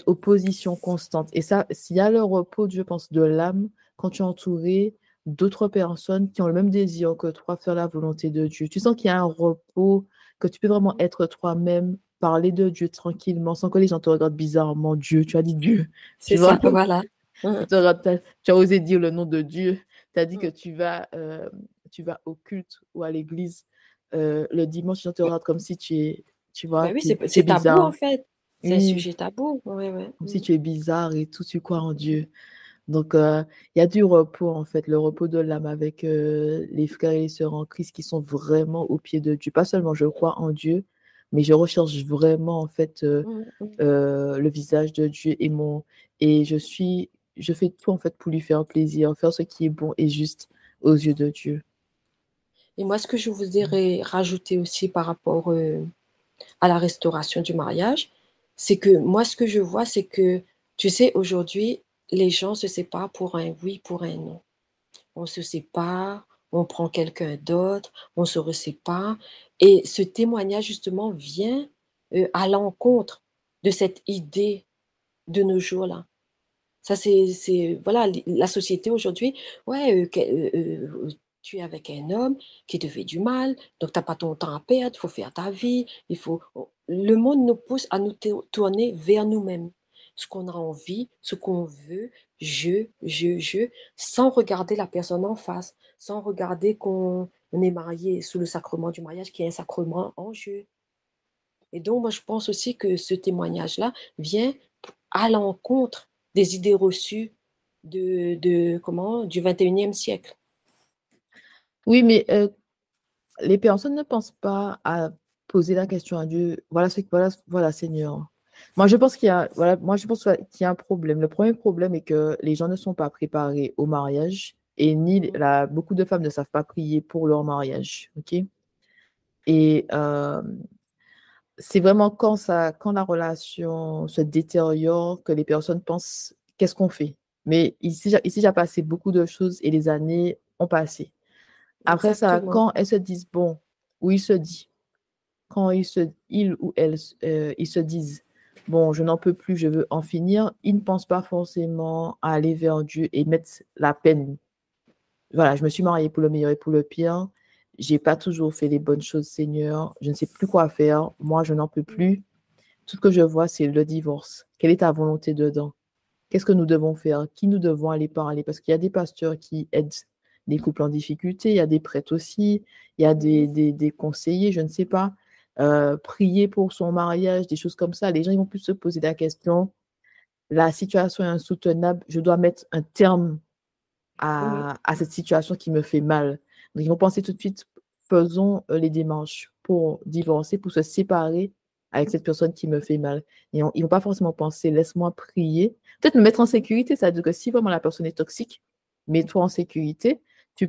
opposition constante. Et ça, s'il y a le repos, je pense, de l'âme, quand tu es entouré d'autres personnes qui ont le même désir que toi, faire la volonté de Dieu. Tu sens qu'il y a un repos, que tu peux vraiment être toi-même, parler de Dieu tranquillement, sans que les gens te regardent bizarrement. Dieu, tu as dit Dieu, C'est tu vois. ça, voilà. Mhm. Tu as osé dire le nom de Dieu. Tu as dit que Mhm. tu vas au culte ou à l'église le dimanche, les gens te regardent comme si tu vois, Ben oui, tu es c'est tabou en bizarre. fait. C'est un Oui, sujet tabou. Ouais, ouais. comme si tu es bizarre et tout, tu crois en Dieu. Donc, il y a du repos, en fait, le repos de l'âme avec les frères et les sœurs en Christ qui sont vraiment au pied de Dieu. Pas seulement je crois en Dieu, mais je recherche vraiment, en fait, Mhm. Mhm. le visage de Dieu et je fais tout, en fait, pour lui faire plaisir, faire ce qui est bon et juste aux yeux de Dieu. Et moi, ce que je voudrais rajouter aussi par rapport à la restauration du mariage, c'est que moi, ce que je vois, c'est que, tu sais, aujourd'hui, les gens se séparent pour un oui, pour un non. On se sépare, on prend quelqu'un d'autre, on se resépare. Et ce témoignage, justement, vient à l'encontre de cette idée de nos jours-là. Ça, voilà, la société aujourd'hui, ouais, tu es avec un homme qui te fait du mal, donc tu n'as pas ton temps à perdre, il faut faire ta vie, le monde nous pousse à nous tourner vers nous-mêmes. Ce qu'on a envie, ce qu'on veut, je, sans regarder la personne en face, sans regarder qu'on est marié sous le sacrement du mariage, qui est un sacrement en jeu. Et donc, moi, je pense aussi que ce témoignage-là vient à l'encontre des idées reçues du 21e siècle. Oui, mais les personnes ne pensent pas à poser la question à Dieu. Voilà, Seigneur. Moi, je pense moi, je pense qu'il y a un problème. Le premier problème est que les gens ne sont pas préparés au mariage et Mhm. beaucoup de femmes ne savent pas prier pour leur mariage. OK? Et c'est vraiment quand la relation se détériore que les personnes pensent qu'est-ce qu'on fait? Mais ici, j'ai passé beaucoup de choses et les années ont passé. Après ça, Exactement. quand elles se disent, bon, ou il se dit, quand il ou elle, ils se disent, bon, je n'en peux plus, je veux en finir, ils ne pensent pas forcément à aller vers Dieu et mettre la peine. Voilà, je me suis mariée pour le meilleur et pour le pire. J'ai pas toujours fait les bonnes choses, Seigneur. Je ne sais plus quoi faire. Moi, je n'en peux plus. Tout ce que je vois, c'est le divorce. Quelle est ta volonté dedans? Qu'est-ce que nous devons faire? Qui nous devons aller parler? Parce qu'il y a des pasteurs qui aident les couples en difficulté, il y a des prêtres aussi, il y a Mhm. des conseillers, je ne sais pas, prier pour son mariage, des choses comme ça. Les gens ils vont plus se poser la question, la situation est insoutenable, je dois mettre un terme Oui, à cette situation qui me fait mal. Donc, ils vont penser tout de suite, faisons les démarches pour divorcer, pour se séparer avec cette personne qui me fait mal. Ils vont pas forcément penser, laisse-moi prier. Peut-être me mettre en sécurité, c'est-à-dire que si vraiment la personne est toxique, mets-toi en sécurité. oui. Tu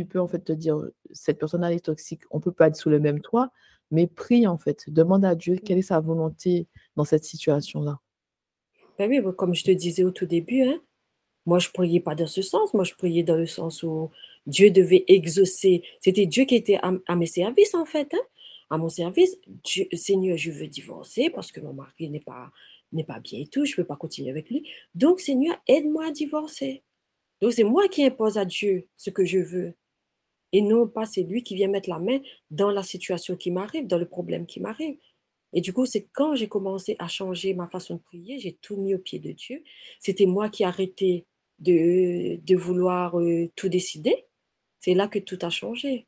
peux en fait te dire, cette personne-là est toxique, on peut pas être sous le même toit, mais prie en fait, demande à Dieu quelle est sa volonté dans cette situation-là. Ben oui, comme je te disais au tout début, hein, moi, je priais pas dans ce sens. Moi, je priais dans le sens où Dieu devait exaucer. C'était Dieu qui était à mes services, en fait, hein, à mon service. Seigneur, je veux divorcer parce que mon mari n'est pas bien et tout, je ne peux pas continuer avec lui. Donc, Seigneur, aide-moi à divorcer. Donc, c'est moi qui impose à Dieu ce que je veux. Et non pas c'est lui qui vient mettre la main dans la situation qui m'arrive, dans le problème qui m'arrive. Et du coup, c'est quand j'ai commencé à changer ma façon de prier, j'ai tout mis au pied de Dieu. C'était moi qui arrêtais de vouloir tout décider. C'est là que tout a changé,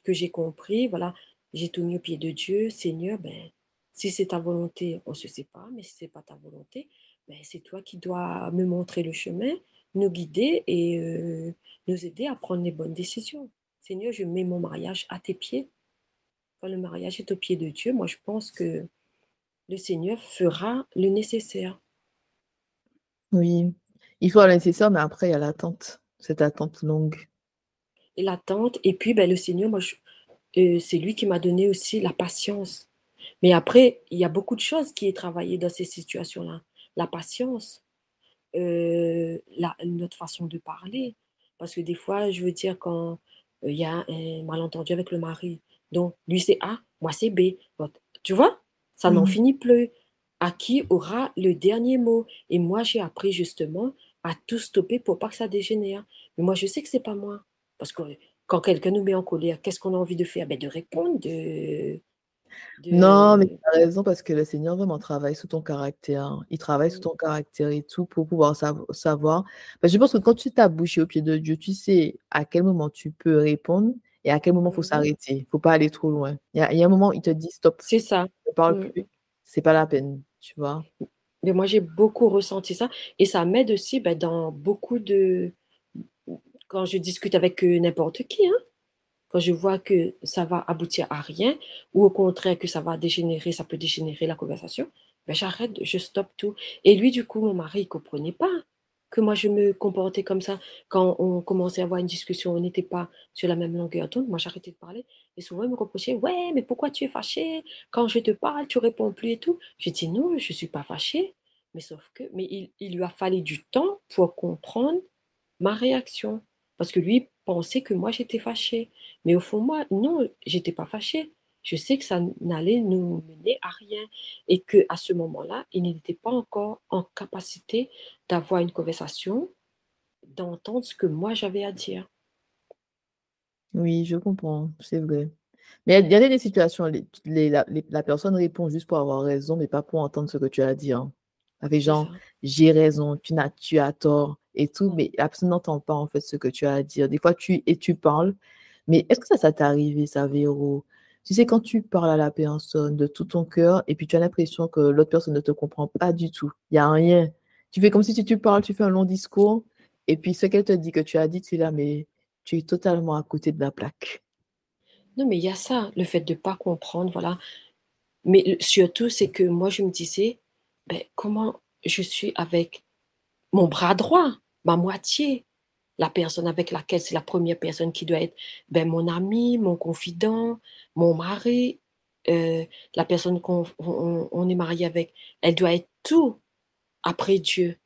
que j'ai compris, voilà, j'ai tout mis au pied de Dieu. Seigneur, ben, si c'est ta volonté, on ne se sépare, mais si ce n'est pas ta volonté, ben, c'est toi qui dois me montrer le chemin, nous guider et nous aider à prendre les bonnes décisions. Seigneur, je mets mon mariage à tes pieds. Quand le mariage est au pied de Dieu, moi je pense que le Seigneur fera le nécessaire. Oui, il faut le nécessaire, mais après, il y a l'attente, cette attente longue. Et l'attente, et puis ben, le Seigneur, c'est lui qui m'a donné aussi la patience. Mais après, il y a beaucoup de choses qui est travaillées dans ces situations-là. La patience, notre façon de parler. Parce que des fois, je veux dire, quand il y a un malentendu avec le mari, donc lui c'est A, moi c'est B. Donc, tu vois, ça n'en Mhm. finit plus. À qui aura le dernier mot? Et moi, j'ai appris justement à tout stopper pour pas que ça dégénère. Mais moi, je sais que c'est pas moi. Parce que quand quelqu'un nous met en colère, qu'est-ce qu'on a envie de faire? Ben, de répondre, Non, mais tu de... as raison parce que le Seigneur vraiment travaille sur ton caractère. Il travaille sur ton caractère et tout pour pouvoir savoir. Parce que je pense que quand tu t'as bouché au pied de Dieu, tu sais à quel moment tu peux répondre et à quel moment il faut Mhm. s'arrêter. Il ne faut pas aller trop loin. Il y a un moment, il te dit stop, C'est ça. ne parle Mm. plus, c'est pas la peine, tu vois. Mais moi, j'ai beaucoup ressenti ça. Et ça m'aide aussi ben, dans beaucoup de... Quand je discute avec n'importe qui, hein, quand je vois que ça va aboutir à rien, ou au contraire que ça va dégénérer, ça peut dégénérer la conversation, ben, j'arrête, je stoppe tout. Et lui, du coup, mon mari, il comprenait pas que moi, je me comportais comme ça. Quand on commençait à avoir une discussion, on n'était pas sur la même longueur d'onde, moi, j'arrêtais de parler. Et souvent, il me reprochait, ouais, mais pourquoi tu es fâché? Quand je te parle, tu réponds plus et tout. J'ai dit, non, je suis pas fâchée. Mais sauf que, mais il lui a fallu du temps pour comprendre ma réaction. Parce que lui pensait que moi, j'étais fâchée. Mais au fond, moi, non, j'étais pas fâchée. Je sais que ça n'allait nous mener à rien et que à ce moment-là, il n'était pas encore en capacité d'avoir une conversation, d'entendre ce que moi j'avais à dire. Oui, je comprends, c'est vrai. Mais il y a des situations, la personne répond juste pour avoir raison, mais pas pour entendre ce que tu as à dire. Avec C'est genre, ça. j'ai raison, tu as tort et tout, mais la personne n'entend pas en fait ce que tu as à dire. Des fois, tu parles, mais est-ce que ça t'est arrivé, ça, Véro? Tu sais, quand tu parles à la personne de tout ton cœur et puis tu as l'impression que l'autre personne ne te comprend pas du tout, il n'y a rien. Tu fais comme si tu parles, tu fais un long discours et puis ce qu'elle te dit que tu as dit, tu es là, mais tu es totalement à côté de la plaque. Non, mais il y a ça, le fait de ne pas comprendre, voilà. Mais surtout, c'est que moi, je me disais, ben, comment je suis avec mon bras droit, ma moitié, la personne avec laquelle c'est la première personne qui doit être ben, mon ami, mon confident, mon mari, euh, la personne qu'on est marié avec, elle doit être tout après Dieu.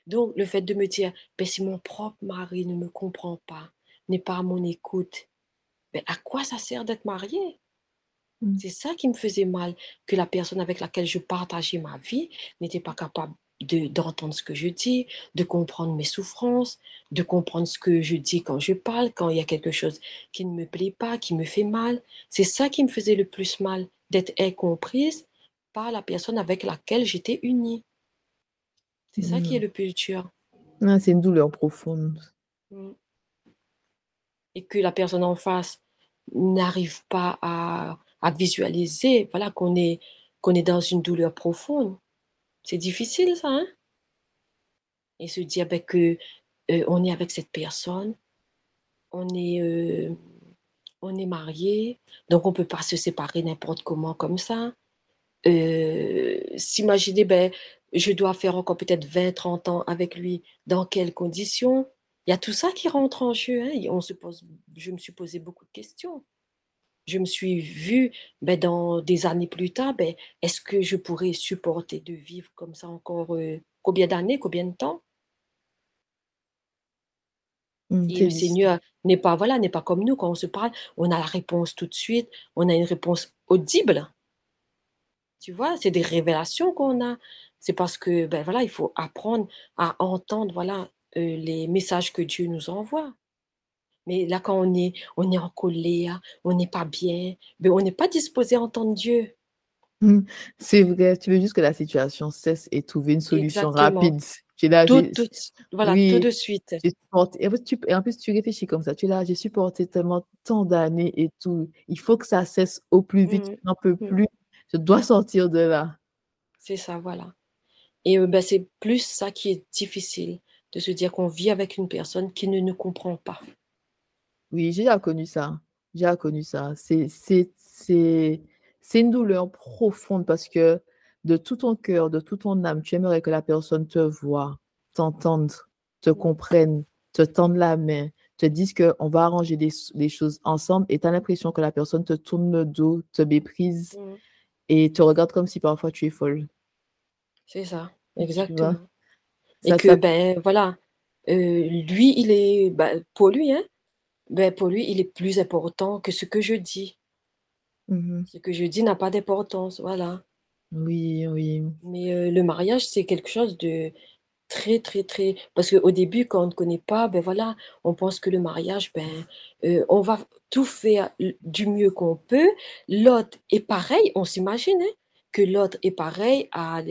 Donc, le fait de me dire, ben, si mon propre mari ne me comprend pas, n'est pas à mon écoute, ben, à quoi ça sert d'être marié? Mm. C'est ça qui me faisait mal, que la personne avec laquelle je partageais ma vie n'était pas capable d'entendre ce que je dis, de comprendre mes souffrances, de comprendre ce que je dis quand je parle, quand il y a quelque chose qui ne me plaît pas, qui me fait mal. C'est ça qui me faisait le plus mal, d'être incomprise par la personne avec laquelle j'étais unie. C'est ça qui est Mm. le plus dur. Ah, c'est une douleur profonde. Mm. Et que la personne en face n'arrive pas à visualiser, voilà, qu'on est dans une douleur profonde. C'est difficile, ça, hein? Et se dire ben, que on est avec cette personne, on est, euh, on est marié, donc on ne peut pas se séparer n'importe comment comme ça. S'imaginer, ben, je dois faire encore peut-être 20 30 ans avec lui, dans quelles conditions? Il y a tout ça qui rentre en jeu, hein? Je me suis posé beaucoup de questions. Je me suis vue, ben, dans des années plus tard, ben, est-ce que je pourrais supporter de vivre comme ça encore combien d'années, combien de temps? Mm, Et c'est le difficile. Seigneur n'est pas, voilà, n'est pas comme nous quand on se parle, on a la réponse tout de suite, on a une réponse audible. Tu vois, c'est des révélations qu'on a. C'est parce que, ben voilà, il faut apprendre à entendre, voilà, les messages que Dieu nous envoie. Mais là, quand on est en colère, on n'est pas bien, ben on n'est pas disposé à entendre Dieu. Hmm. C'est vrai, tu veux juste que la situation cesse et trouver une solution Exactement. rapide. Tu es là, Voilà, tout de oui, suite. j'ai supporté. Et en plus, tu réfléchis comme ça. Tu es là, j'ai supporté tellement tant d'années et tout. Il faut que ça cesse au plus vite. Mhm. Je n'en peux Mhm. plus. Je dois sortir de là. C'est ça, voilà. Et ben, c'est plus ça qui est difficile, de se dire qu'on vit avec une personne qui ne nous comprend pas. Oui, j'ai déjà connu ça. J'ai déjà connu ça. C'est une douleur profonde parce que de tout ton cœur, de toute ton âme, tu aimerais que la personne te voie, t'entende, te Mhm. comprenne, te tende la main, te dise qu'on va arranger les choses ensemble et tu as l'impression que la personne te tourne le dos, te méprise Mhm. et te regarde comme si parfois tu es folle. C'est ça, Tu vois? exactement. Et Ça, que, ça. ben voilà, lui, il est, ben, pour lui, hein, ben, pour lui, il est plus important que ce que je dis. Mhm. Ce que je dis n'a pas d'importance, voilà. Oui, oui. Mais le mariage, c'est quelque chose de très, très, très... Parce qu'au début, quand on ne connaît pas, ben voilà, on pense que le mariage, ben, on va tout faire du mieux qu'on peut. L'autre est pareil, on s'imagine, hein, que l'autre est pareil, a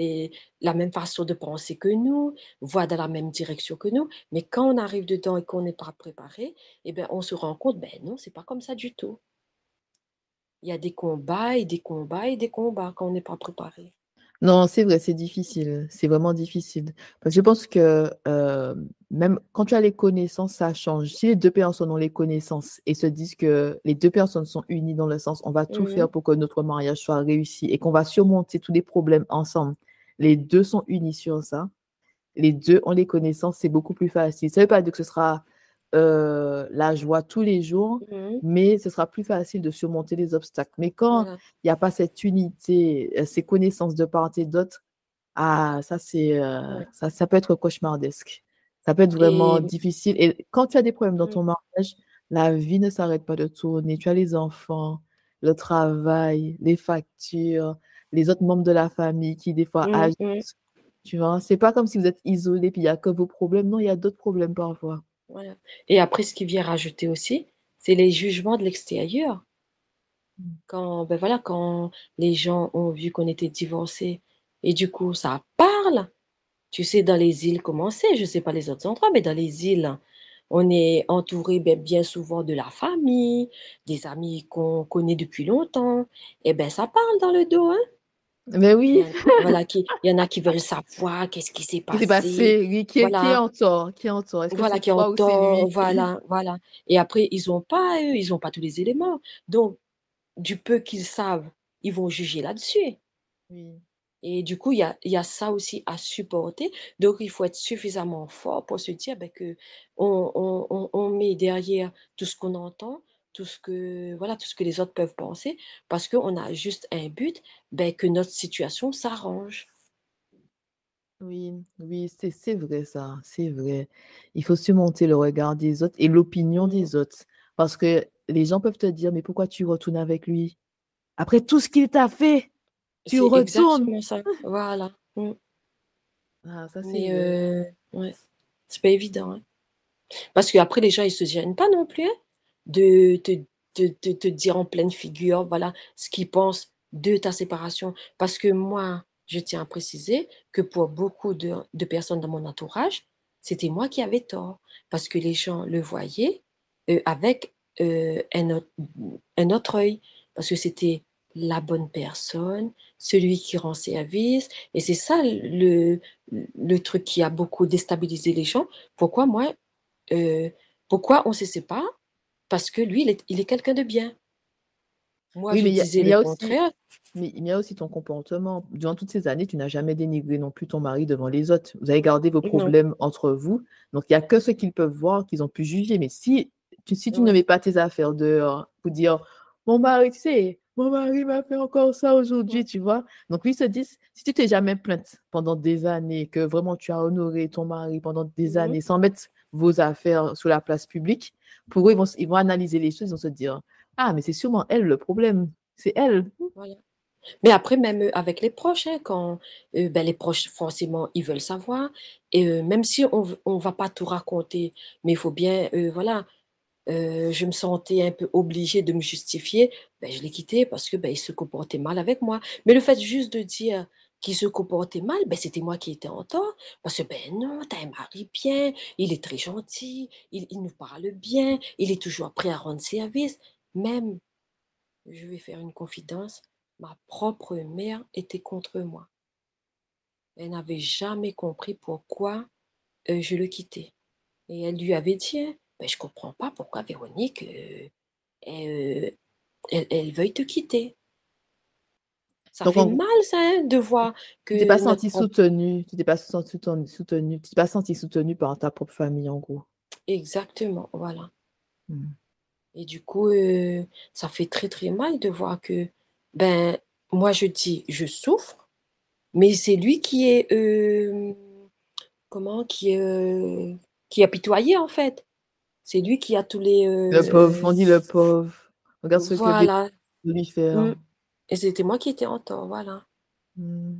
la même façon de penser que nous, voit dans la même direction que nous. Mais quand on arrive dedans et qu'on n'est pas préparé, eh ben, on se rend compte, ben non, c'est pas comme ça du tout. Il y a des combats et des combats et des combats quand on n'est pas préparé. Non, c'est vrai, c'est difficile. C'est vraiment difficile. Parce que je pense que même quand tu as les connaissances, ça change. Si les deux personnes ont les connaissances et se disent que les deux personnes sont unies dans le sens, on va tout faire Mhm, pour que notre mariage soit réussi et qu'on va surmonter tous les problèmes ensemble. Les deux sont unis sur ça, les deux ont les connaissances, c'est beaucoup plus facile. Ça ne veut pas dire que ce sera la joie tous les jours, mhm, mais ce sera plus facile de surmonter les obstacles. Mais quand voilà. il n'y a pas cette unité, ces connaissances de part et d'autre, ah, ça, Ouais. ça peut être cauchemardesque. Ça peut être vraiment Et difficile. Et quand tu as des problèmes dans mhm, ton mariage, la vie ne s'arrête pas de tourner. Tu as les enfants, le travail, les factures, les autres membres de la famille qui, des fois, mhm, mhm, ajoutent. Tu vois, c'est pas comme si vous êtes isolés puis il n'y a que vos problèmes. Non, il y a d'autres problèmes parfois. voilà. Et après, ce qui vient rajouter aussi, c'est les jugements de l'extérieur. Mm. Quand, ben voilà, quand les gens ont vu qu'on était divorcés, et du coup, ça parle. Tu sais, dans les îles, comment c'est? Je ne sais pas les autres endroits, mais dans les îles, on est entouré ben, bien souvent de la famille, des amis qu'on connaît depuis longtemps. Et ben ça parle dans le dos, hein? Mais Il y oui, en, voilà, il y en a qui veulent savoir qu'est-ce qui s'est qui s'est passé. passé? Oui, qui est Voilà. en tort? Qui est en tort? Est-ce que Voilà, c'est qui ont toi ou c'est tort, lui? voilà, voilà. Et après, ils n'ont pas, eux, ils n'ont pas tous les éléments. Donc, du peu qu'ils savent, ils vont juger là-dessus. Oui. Et du coup, il y a ça aussi à supporter. Donc, il faut être suffisamment fort pour se dire ben, que on met derrière tout ce qu'on entend, voilà, tout ce que les autres peuvent penser, parce qu'on a juste un but, ben, que notre situation s'arrange. Oui, oui, c'est vrai ça, c'est vrai. Il faut surmonter le regard des autres et l'opinion Mhm. des autres. Parce que les gens peuvent te dire, mais pourquoi tu retournes avec lui? Après tout ce qu'il t'a fait, tu C'est retournes. exactement ça. Voilà. Mm. Ah, ça c'est Mais vrai. ouais, c'est pas évident, hein. Parce qu'après, les gens, ils se gênent pas non plus, hein, de te dire en pleine figure, voilà, ce qu'ils pensent de ta séparation. Parce que moi, je tiens à préciser que pour beaucoup de personnes dans mon entourage, c'était moi qui avais tort. Parce que les gens le voyaient avec un autre œil. Parce que c'était la bonne personne, celui qui rend service. Et c'est ça le truc qui a beaucoup déstabilisé les gens. Pourquoi moi, euh, pourquoi on se sépare? Parce que lui, il est quelqu'un de bien. Moi, Oui, je mais il y a, disais mais il y le a aussi, contraire. mais il y a aussi ton comportement. Durant toutes ces années, tu n'as jamais dénigré non plus ton mari devant les autres. Vous avez gardé vos Non, problèmes entre vous. Donc, il n'y a que ce qu'ils peuvent voir qu'ils ont pu juger. Mais si tu ne ouais. mets pas tes affaires dehors pour dire, mon mari, tu sais, mon mari m'a fait encore ça Ouais. aujourd'hui, tu vois. Donc, lui se dit, si tu t'es jamais plainte pendant des années, que vraiment tu as honoré ton mari pendant des Mhm. années sans mettre vos affaires sur la place publique, pour eux, ils vont analyser les choses, ils vont se dire, ah, mais c'est sûrement elle le problème. C'est elle. Voilà. Mais après, même avec les proches, hein, quand ben, les proches, forcément, ils veulent savoir. Et même si on va pas tout raconter, mais il faut bien, voilà, je me sentais un peu obligée de me justifier. Ben, je l'ai quitté parce que ben, il se comportait mal avec moi. Mais le fait juste de dire qu'il se comportait mal, ben, c'était moi qui étais en tort. Parce que ben non, t'as un mari bien, il est très gentil, il nous parle bien, il est toujours prêt à rendre service. Même, je vais faire une confidence, ma propre mère était contre moi. Elle n'avait jamais compris pourquoi je le quittais. Et elle lui avait dit, hein, ben, je comprends pas pourquoi Véronique, elle, elle veuille te quitter. Ça Donc, fait en gros, mal, ça, hein, de voir tu t'es pas que notre senti propre... soutenu, tu t'es pas senti soutenu, tu t'es pas senti soutenu par ta propre famille, en gros. Exactement, voilà. Mm. Et du coup, ça fait très, très mal de voir que, ben, moi, je dis, je souffre, mais c'est lui qui est, comment, qui est apitoyé, en fait. C'est lui qui a tous les... Le pauvre, on dit le pauvre. Regarde ce que Véro voilà. veut lui faire. Mm. Et c'était moi qui étais en tort, voilà. Mm.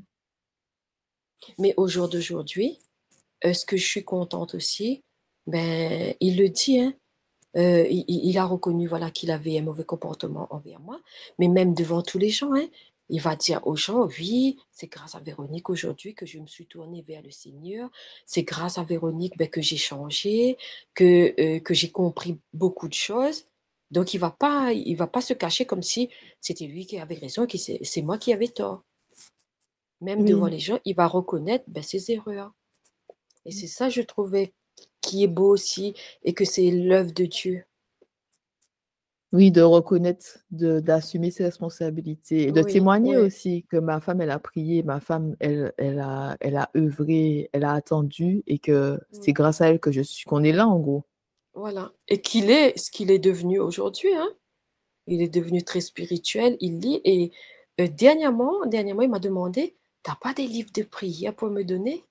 Mais au jour d'aujourd'hui, ce que je suis contente aussi, ben, il le dit, hein, il a reconnu voilà, qu'il avait un mauvais comportement envers moi, mais même devant tous les gens, hein, il va dire aux gens, oui, c'est grâce à Véronique aujourd'hui que je me suis tournée vers le Seigneur, c'est grâce à Véronique ben, que j'ai changé, que j'ai compris beaucoup de choses. Donc, il va pas se cacher comme si c'était lui qui avait raison et que c'est moi qui avais tort. Même devant Oui. les gens, il va reconnaître ben, ses erreurs. Et c'est ça, je trouvais, qui est beau aussi, et que c'est l'œuvre de Dieu. Oui, de reconnaître, d'assumer ses responsabilités et de Oui, témoigner oui, aussi que ma femme, elle a prié, ma femme, elle a œuvré, elle a attendu et que c'est oui. grâce à elle que je suis, qu'on est là, en gros. Voilà. Et qu'il est ce qu'il est devenu aujourd'hui, hein. Il est devenu très spirituel, il lit. Et dernièrement, il m'a demandé, t'as pas des livres de prière pour me donner?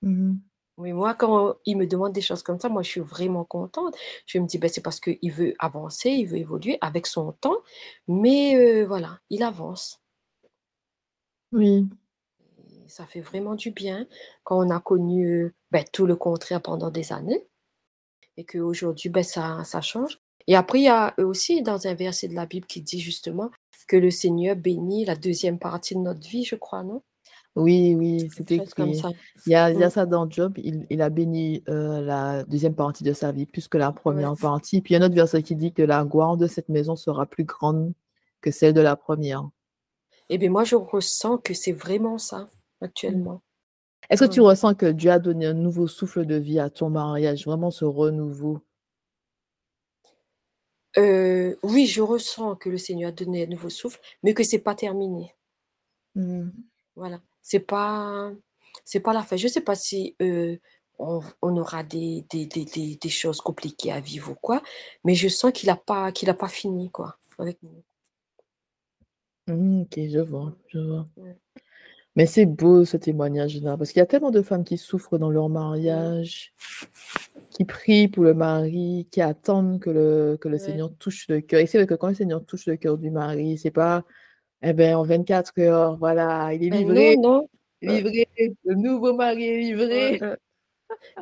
Mhm. Mais moi, quand il me demande des choses comme ça, moi, je suis vraiment contente. Je me dis, ben, c'est parce qu'il veut avancer, il veut évoluer avec son temps. Mais voilà, il avance. Oui. Et ça fait vraiment du bien quand on a connu ben, tout le contraire pendant des années et qu'aujourd'hui, ben, ça change. Et après, il y a aussi dans un verset de la Bible qui dit justement que le Seigneur bénit la deuxième partie de notre vie, je crois, non? Oui, oui, c'est Quelque chose comme écrit. ça. Il y a ça dans Job, il a béni la deuxième partie de sa vie plus que la Ouais. première partie. Puis il y a un autre verset qui dit que la gloire de cette maison sera plus grande que celle de la première. Et bien moi, je ressens que c'est vraiment ça Mm. actuellement. Est-ce que tu Ouais. ressens que Dieu a donné un nouveau souffle de vie à ton mariage, vraiment ce renouveau? Oui, je ressens que le Seigneur a donné un nouveau souffle, mais que c'est pas terminé. Mm. Voilà. C'est pas la fin. Je sais pas si on aura des choses compliquées à vivre ou quoi, mais je sens qu'il a pas fini, quoi, avec nous. Mm, ok, je vois, je vois. Ouais. Mais c'est beau ce témoignage-là, parce qu'il y a tellement de femmes qui souffrent dans leur Mm. mariage, qui prient pour le mari, qui attendent que le Ouais. Seigneur touche le cœur. Et c'est vrai que quand le Seigneur touche le cœur du mari, c'est pas, eh ben, en 24 heures, voilà, il est Ben non, non. Euh, livré, le nouveau mari est euh, livré. euh.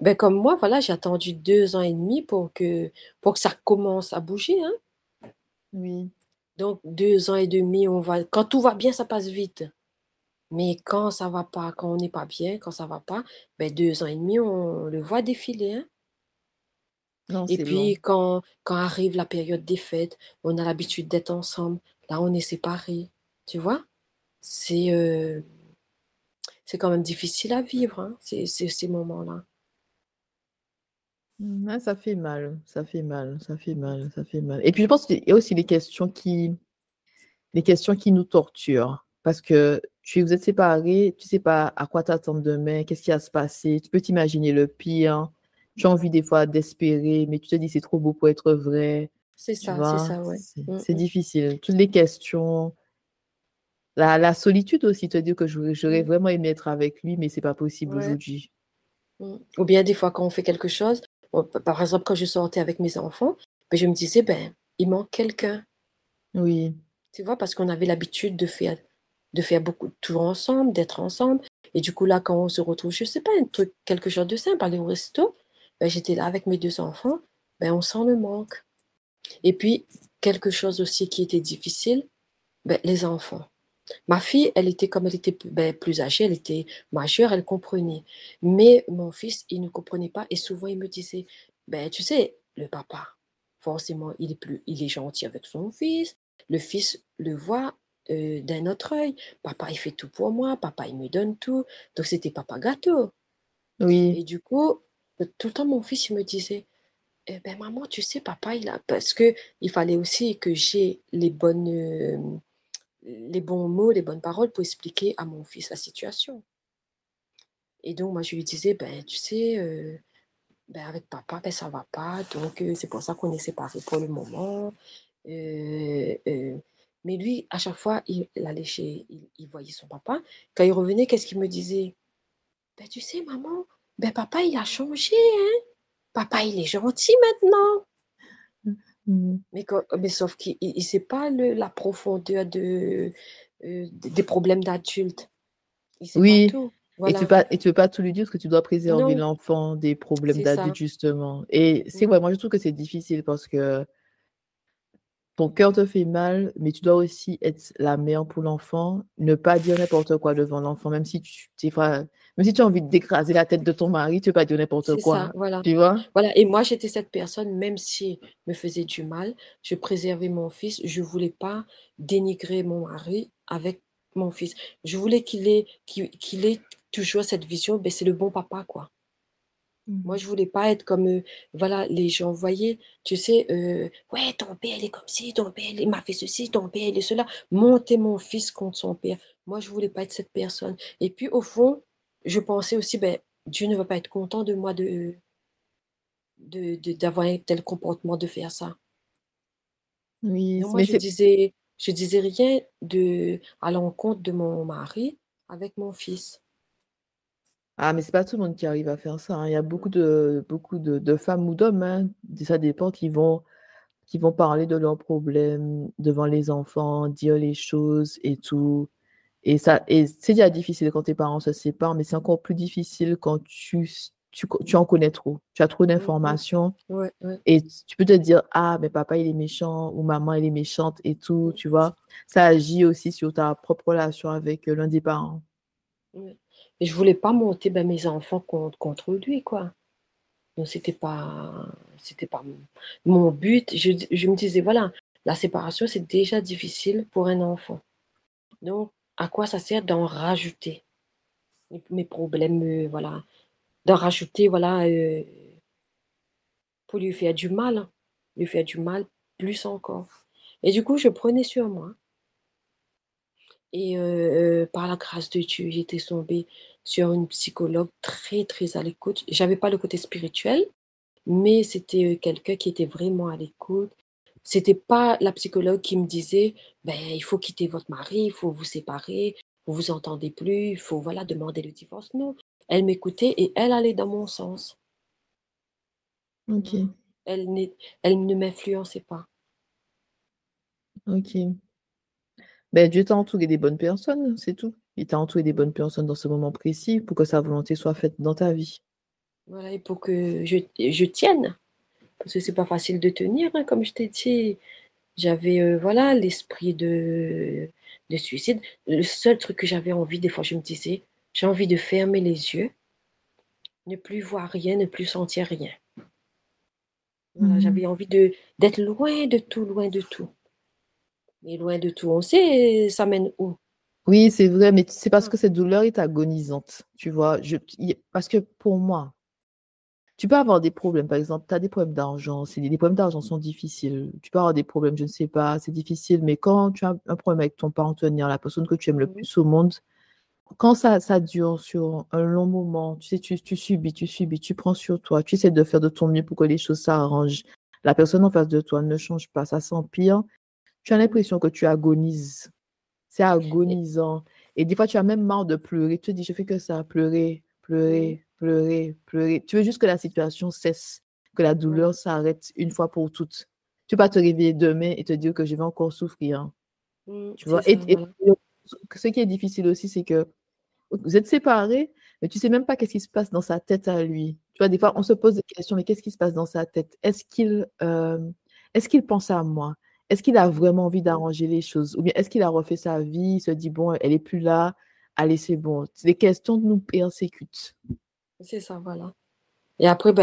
Ben comme moi, voilà, j'ai attendu 2 ans et demi pour que ça commence à bouger, hein. Oui, Donc 2 ans et demi, quand tout va bien, ça passe vite. Mais quand ça va pas, quand on n'est pas bien, quand ça va pas, ben 2 ans et demi, on le voit défiler, hein. non, Et c'est long. puis, quand arrive la période des fêtes, on a l'habitude d'être ensemble. Là, on est séparés. Tu vois? C'est c'est quand même difficile à vivre, hein, ces moments-là. Ouais, ça fait mal, ça fait mal, ça fait mal, ça fait mal. Et puis je pense qu'il y a aussi les questions qui nous torturent. Parce que vous êtes séparés, tu sais pas à quoi t'attendre demain, qu'est-ce qui va se passer, tu peux t'imaginer le pire. Tu as envie des fois d'espérer, mais tu te dis c'est trop beau pour être vrai. Tu C'est vois, ça, ouais. Mm, c'est mm, difficile. Toutes les questions, la solitude aussi, te dire que j'aurais mm. vraiment aimé être avec lui, mais c'est pas possible Ouais. aujourd'hui. Mm. Ou bien des fois, quand on fait quelque chose, par exemple, quand je sortais avec mes enfants, ben, je me disais, ben, il manque quelqu'un. Oui. Tu vois, parce qu'on avait l'habitude de faire beaucoup de tours ensemble, d'être ensemble. Et du coup, là, quand on se retrouve, je sais pas, un truc, quelque chose de simple, aller au resto, ben, j'étais là avec mes 2 enfants, ben, on sent le manque. Et puis, quelque chose aussi qui était difficile, ben, les enfants. Ma fille, elle était comme elle était plus âgée, elle était majeure, elle comprenait. Mais mon fils, il ne comprenait pas et souvent il me disait, ben tu sais, le papa, forcément, il est gentil avec son fils. Le fils le voit d'un autre œil. Papa, il fait tout pour moi. Papa, il me donne tout. Donc c'était papa gâteau. Oui, Et du coup, tout le temps mon fils, il me disait, eh ben maman, tu sais, papa, il a parce que il fallait aussi que j'ai les bons mots, les bonnes paroles pour expliquer à mon fils la situation. Et donc, moi, je lui disais, ben, tu sais, ben, avec papa, ben, ça va pas. Donc, c'est pour ça qu'on est séparés pour le moment. Euh, euh, mais lui, à chaque fois, il allait il voyait son papa. Quand il revenait, qu'est-ce qu'il me disait? Ben, tu sais, maman, ben, papa, il a changé, hein. Papa, il est gentil maintenant. mhm. Mais sauf qu'il ne sait pas la profondeur des problèmes d'adulte. Il ne sait pas Oui. tout. Et Voilà. tu veux pas tout lui dire parce que tu dois préserver Non, l'enfant des problèmes c'est d'adultes, ça. justement. Et c'est Mm. vrai, moi, je trouve que c'est difficile parce que ton cœur te fait mal, mais tu dois aussi être la mère pour l'enfant, ne pas dire n'importe quoi devant l'enfant, même si tu as envie d'écraser la tête de ton mari, tu ne veux pas dire n'importe C'est ça, quoi. voilà. Tu vois? Voilà. Et moi, j'étais cette personne, même si me faisait du mal, je préservais mon fils. Je ne voulais pas dénigrer mon mari avec mon fils. Je voulais qu'il ait toujours cette vision, ben, c'est le bon papa, quoi. Moi, Mhm. je voulais pas être comme, voilà, les gens voyaient, tu sais, ouais, ton père, il est comme ci, ton père, il m'a fait ceci, ton père, il est cela. Monter mon fils contre son père. Moi, je voulais pas être cette personne. Et puis, au fond, je pensais aussi, ben, Dieu ne va pas être content de moi d'avoir un tel comportement, de faire ça. Oui, Donc, moi, mais c'est... je disais rien à l'encontre de mon mari avec mon fils. Ah, mais c'est pas tout le monde qui arrive à faire ça, hein. Il y a beaucoup de femmes ou d'hommes, hein, ça dépend, qui vont parler de leurs problèmes devant les enfants, dire les choses et tout. Et c'est déjà difficile quand tes parents se séparent, mais c'est encore plus difficile quand tu en connais trop. Tu as trop Mhm. d'informations Ouais, ouais. et tu peux te dire, ah, mais papa, il est méchant ou maman, elle est méchante et tout, Mm, tu vois. Ça agit aussi sur ta propre relation avec l'un des parents. ouais. Et je voulais pas monter ben, mes enfants contre lui, quoi. Donc, c'était pas mon but. Je me disais, voilà, la séparation, c'est déjà difficile pour un enfant. Donc, à quoi ça sert d'en rajouter mes problèmes, voilà, d'en rajouter, voilà, pour lui faire du mal, hein. Lui faire du mal plus encore. Et du coup, je prenais sur moi. Et par la grâce de Dieu, j'étais tombée sur une psychologue très, très à l'écoute. J'avais pas le côté spirituel, mais c'était quelqu'un qui était vraiment à l'écoute. C'était pas la psychologue qui me disait, ben, il faut quitter votre mari, il faut vous séparer, vous vous entendez plus, il faut, voilà, demander le divorce. Non, elle m'écoutait et elle allait dans mon sens. Voilà. Ok, Elle ne m'influençait pas. ok. Ben, Dieu t'a entouré des bonnes personnes, c'est tout. Il t'a entouré des Mm. bonnes personnes dans ce moment précis pour que sa volonté soit faite dans ta vie. Voilà, et pour que je tienne, parce que c'est pas facile de tenir, hein, comme je t'ai dit. J'avais, voilà, l'esprit de suicide. Le seul truc que j'avais envie, des fois, je me disais, j'ai envie de fermer les yeux, ne plus voir rien, ne plus sentir rien. Voilà, Mhm. j'avais envie d'être loin de tout, loin de tout. Mais loin de tout, on sait, ça mène où? Oui, c'est vrai, mais c'est parce Ah, que cette douleur est agonisante, tu vois. Parce que pour moi, tu peux avoir des problèmes, par exemple, tu as des problèmes d'argent, des problèmes d'argent sont difficiles. Tu peux avoir des problèmes, je ne sais pas, c'est difficile, mais quand tu as un problème avec ton partenaire, la personne que tu aimes le mhm, plus au monde, quand ça dure sur un long moment, tu sais, tu subis, tu prends sur toi, tu essaies de faire de ton mieux pour que les choses s'arrangent. La personne en face de toi ne change pas, ça s'empire. Tu as mhm. l'impression que tu agonises. C'est Et- agonisant. Et des fois, tu as même marre de pleurer. Tu te dis, je fais que ça, pleurer, mhm, pleurer, pleurer, pleurer. Tu veux juste que la situation cesse, que la voilà. douleur s'arrête une fois pour toutes. Tu vas pas te réveiller demain et te dire que je vais encore souffrir, hein. Mhm, Tu vois? c'est ça, voilà. ce qui est difficile aussi, c'est que vous êtes séparés, mais tu sais même pas qu'est-ce qui se passe dans sa tête à lui. Tu vois, des fois, on se pose des questions, mais qu'est-ce qui se passe dans sa tête? Est-ce qu'il pense à moi? Est-ce qu'il a vraiment envie d'arranger les choses? Ou bien est-ce qu'il a refait sa vie, il se dit, bon, elle est plus là, allez, c'est bon. Les questions nous persécutent. C'est ça, voilà. Et après,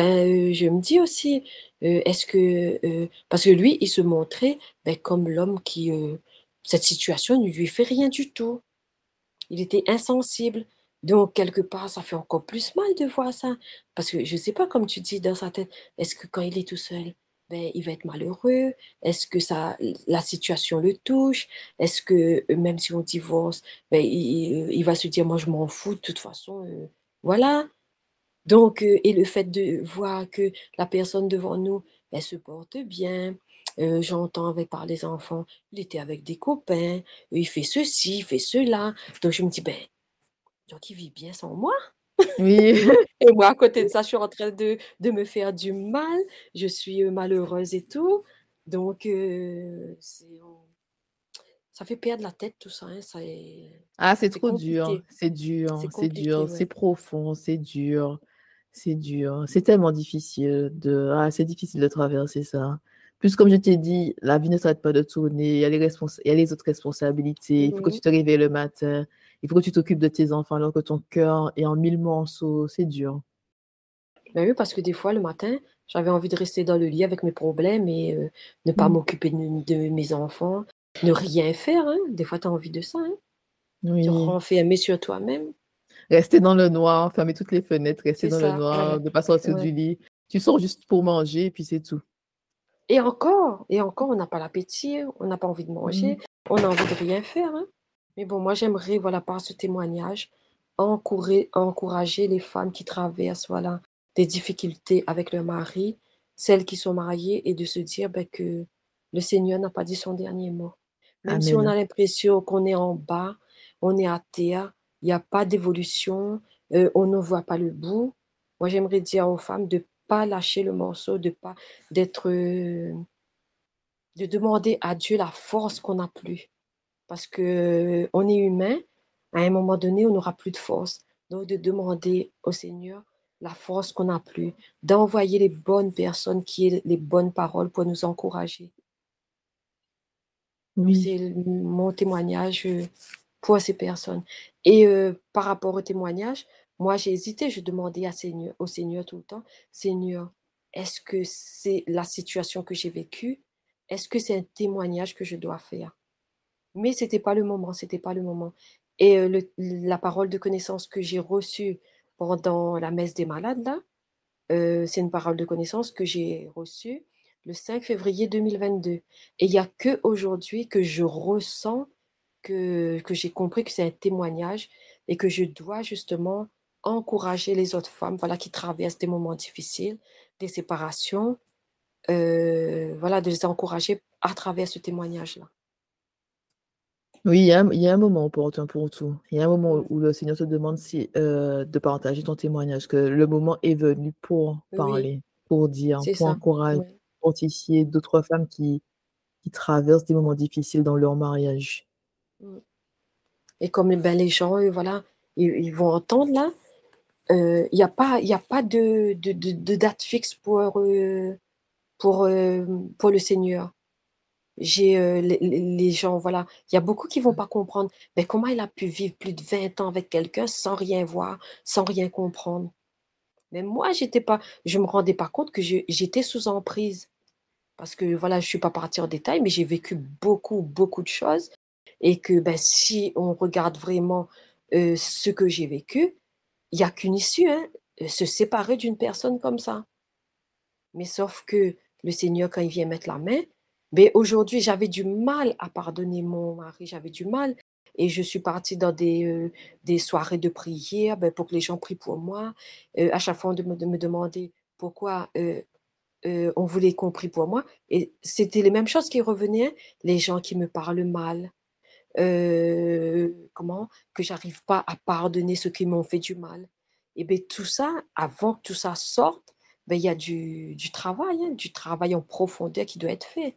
je me dis aussi, est-ce que, parce que lui, il se montrait comme l'homme qui, cette situation ne lui fait rien du tout. Il était insensible. Donc, quelque part, ça fait encore plus mal de voir ça. Parce que je ne sais pas, comme tu dis dans sa tête, est-ce que quand il est tout seul, il va être malheureux? Est-ce que la situation le touche? Est-ce que même si on divorce, il va se dire, moi, je m'en fous, de toute façon, voilà. Donc, et le fait de voir que la personne devant nous, elle se porte bien, j'entends avec par les enfants, il était avec des copains, il fait ceci, il fait cela. Donc, je me dis, donc il vit bien sans moi. Oui. Et moi, à côté de ça, je suis en train de me faire du mal, je suis malheureuse et tout. Donc, ça fait perdre la tête, tout ça, hein, Ah, c'est c'est trop dur, compliqué. c'est C'est dur, c'est compliqué, dur, c'est ouais. profond, c'est dur, c'est dur. C'est tellement difficile c'est difficile de traverser ça. Plus comme je t'ai dit, la vie ne s'arrête pas de tourner, il y a les autres responsabilités, il faut que tu Mhm. te réveilles le matin, il faut que tu t'occupes de tes enfants alors que ton cœur est en mille morceaux, c'est dur. Ben oui, parce que des fois, le matin, j'avais envie de rester dans le lit avec mes problèmes et ne pas Mm. m'occuper de mes enfants, ne rien faire, hein. Des fois, tu as envie de ça, hein. Te Oui, renfermer sur toi-même. rester dans le noir, fermer toutes les fenêtres, rester C'est dans le ça, noir, voilà. ne pas sortir Ouais. du lit. Tu sors juste pour manger et puis c'est tout. Et encore, on n'a pas l'appétit, on n'a pas envie de manger, Mm. on a envie de rien faire, hein. Mais bon, moi, j'aimerais, voilà, par ce témoignage, encourager les femmes qui traversent, voilà, des difficultés avec leur mari, celles qui sont mariées, et de se dire que le Seigneur n'a pas dit son dernier mot. Même si on Amen. a l'impression qu'on est en bas, on est à terre, il n'y a pas d'évolution, on ne voit pas le bout. Moi, j'aimerais dire aux femmes de pas lâcher le morceau, d'être, de demander à Dieu la force qu'on n'a plus. Parce que on est humain, à un moment donné, on n'aura plus de force. Donc, de demander au Seigneur la force qu'on n'a plus, d'envoyer les bonnes personnes qui aient les bonnes paroles pour nous encourager. Donc, Oui. c'est mon témoignage pour ces personnes. Et par rapport au témoignage, moi, j'ai hésité, je demandais au Seigneur tout le temps, Seigneur, est-ce que c'est la situation que j'ai vécue? Est-ce que c'est un témoignage que je dois faire? Mais c'était pas le moment, c'était pas le moment. Et la parole de connaissance que j'ai reçue pendant la messe des malades, là, c'est une parole de connaissance que j'ai reçue le 5 février 2022. Et il y a que aujourd'hui que je ressens que j'ai compris que c'est un témoignage et que je dois justement encourager les autres femmes, voilà, qui traversent des moments difficiles, des séparations, voilà, de les encourager à travers ce témoignage-là. Oui, il y a un moment opportun pour tout. Il y a un moment Mm. où le Seigneur te demande de partager ton témoignage, que le moment est venu pour Oui, parler, pour dire, c'est pour ça. encourager, Ouais. pour fortifier d'autres femmes qui traversent des moments difficiles dans leur mariage. Mm. Et comme les gens, voilà, ils vont entendre là, il y a pas de date fixe pour, euh, pour le Seigneur. J'ai les gens, voilà, il y a beaucoup qui vont pas comprendre. Mais comment il a pu vivre plus de 20 ans avec quelqu'un sans rien voir, sans rien comprendre? Mais moi, je me rendais pas compte que j'étais sous emprise. Parce que voilà, je suis pas partie en détail, mais j'ai vécu beaucoup, beaucoup de choses. Et que si on regarde vraiment ce que j'ai vécu, il n'y a qu'une issue, hein, se séparer d'une personne comme ça. Mais sauf que le Seigneur, quand il vient mettre la main, aujourd'hui, j'avais du mal à pardonner mon mari, j'avais du mal. Et je suis partie dans des soirées de prière pour que les gens prient pour moi. À chaque fois, de me demander pourquoi on voulait qu'on prie pour moi. Et c'était les mêmes choses qui revenaient, hein. Les gens qui me parlent mal, comment, que j'arrive pas à pardonner ceux qui m'ont fait du mal. Et bien tout ça, avant que tout ça sorte, il y a du travail, hein, du travail en profondeur qui doit être fait.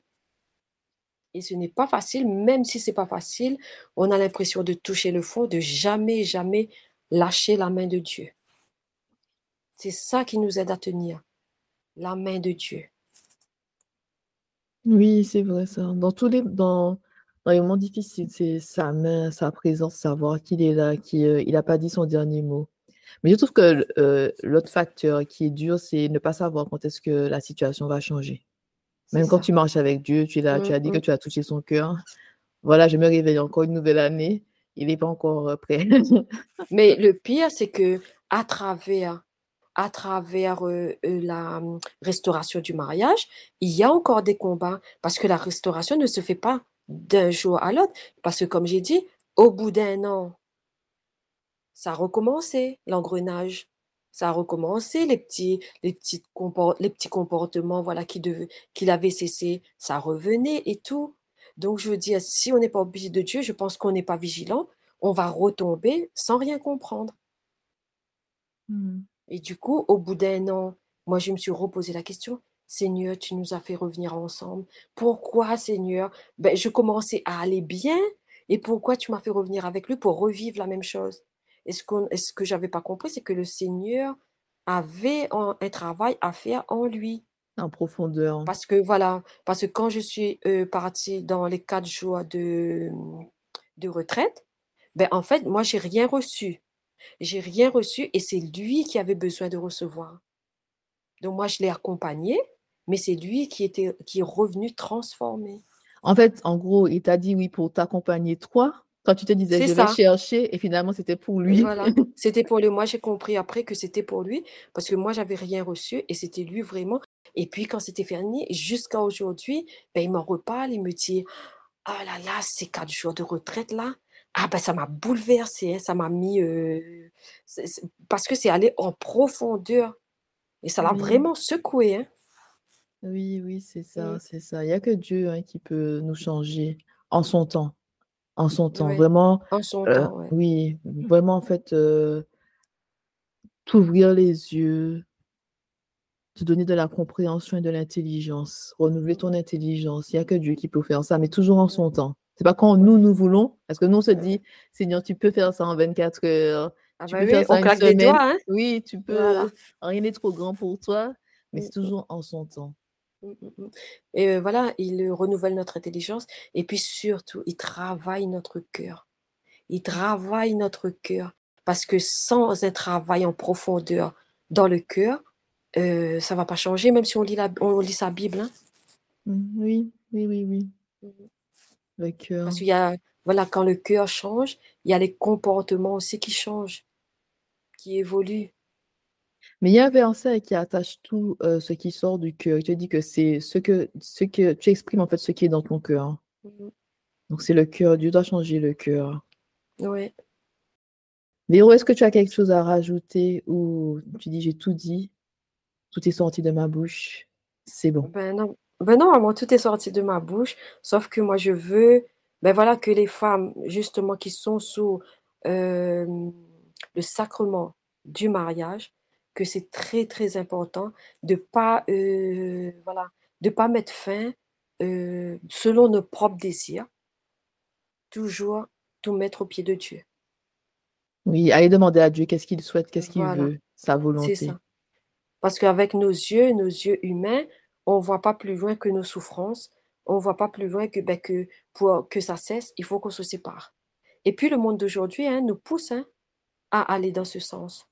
Et ce n'est pas facile, même si c'est pas facile, on a l'impression de toucher le fond, de jamais, jamais lâcher la main de Dieu. C'est ça qui nous aide à tenir, la main de Dieu. Oui, c'est vrai ça. Dans les moments difficiles, c'est sa main, sa présence, savoir qu'il est là, il n'a pas dit son dernier mot. Mais je trouve que l'autre facteur qui est dur, c'est ne pas savoir quand est-ce que la situation va changer. C'est Même quand ça. tu marches avec Dieu, tu es là, tu as dit que Mm. tu as touché son cœur. Voilà, je me réveille encore une nouvelle année. Il n'est pas encore prêt. Mais le pire, c'est que à travers la restauration du mariage, il y a encore des combats parce que la restauration ne se fait pas d'un jour à l'autre. Parce que, comme j'ai dit, au bout d'un an, ça a recommencé, l'engrenage. Ça a recommencé, les petits comportements voilà, qu'il avait cessé, ça revenait et tout. Donc, je veux dire, si on n'est pas obligé de Dieu, je pense qu'on n'est pas vigilant, on va retomber sans rien comprendre. Mhm. Et du coup, au bout d'un an, moi, je me suis reposé la question, Seigneur, tu nous as fait revenir ensemble. Pourquoi, Seigneur? Ben, je commençais à aller bien. Et pourquoi tu m'as fait revenir avec lui pour revivre la même chose? Et ce que j'avais pas compris, c'est que le Seigneur avait un travail à faire en lui. En profondeur. Parce que quand je suis partie dans les 4 jours de retraite, ben, en fait, moi, j'ai rien reçu. J'ai rien reçu et c'est lui qui avait besoin de recevoir. Donc moi, je l'ai accompagné, mais c'est lui qui est revenu transformé. En fait, en gros, il t'a dit oui pour t'accompagner toi. Quand tu te disais C'est je vais ça. chercher, et finalement c'était pour lui. Voilà. C'était pour lui. Moi, j'ai compris après que c'était pour lui parce que moi, j'avais rien reçu et c'était lui vraiment. Et puis, quand c'était fini, jusqu'à aujourd'hui, ben, il m'en reparle, il me dit, ah là là, ces 4 jours de retraite là, ah ben ça m'a bouleversé, hein, ça m'a mis, parce que c'est allé en profondeur et ça l'a Oui, vraiment secoué, hein. oui, oui, c'est Mm. ça, c'est ça. Il n'y a que Dieu hein, qui peut nous changer en son temps, en son temps. Ouais, Vraiment, en son temps, ouais. oui, vraiment en fait, t'ouvrir les yeux, te donner de la compréhension et de l'intelligence, renouveler ton intelligence. Il n'y a que Dieu qui peut faire ça, mais toujours en son temps. C'est pas quand Ouais. nous voulons, parce que nous, on se dit, Seigneur, tu peux faire ça en 24 heures, Ah tu bah peux faire oui, ça on en une claque des semaine. doigts, hein. Oui, tu Voilà. peux, rien n'est trop grand pour toi, mais c'est Mm, toujours en son temps. mm. Et voilà, il renouvelle notre intelligence et puis surtout, il travaille notre cœur. Il travaille notre cœur parce que sans un travail en profondeur dans le cœur, ça va pas changer, même si on lit sa Bible, hein. Oui, oui, oui, oui. Mhm. Le Parce cœur. qu'il y a, voilà, quand le cœur change, il y a les comportements aussi qui changent, qui évoluent. Mais il y a un verset qui attache tout ce qui sort du cœur. Il te dit que c'est ce que tu exprimes en fait ce qui est dans ton cœur. Mhm. Donc c'est le cœur. Dieu doit changer le cœur. Ouais. Véro, est-ce que tu as quelque chose à rajouter ou tu dis j'ai tout dit, tout est sorti de ma bouche, c'est bon. Ben non, moi, tout est sorti de ma bouche, sauf que moi, je veux, ben voilà, que les femmes, justement, qui sont sous euh, le sacrement du mariage, que c'est très, très important voilà, de pas mettre fin selon nos propres désirs, toujours tout mettre au pied de Dieu. Oui, allez demander à Dieu qu'est-ce qu'il souhaite, qu'est-ce qu'il Voilà, veut, sa c'est volonté. ça. Parce qu'avec nos yeux humains, on voit pas plus loin que nos souffrances, on voit pas plus loin que, ben, que pour que ça cesse, il faut qu'on se sépare. Et puis le monde d'aujourd'hui hein, nous pousse hein, à aller dans ce sens.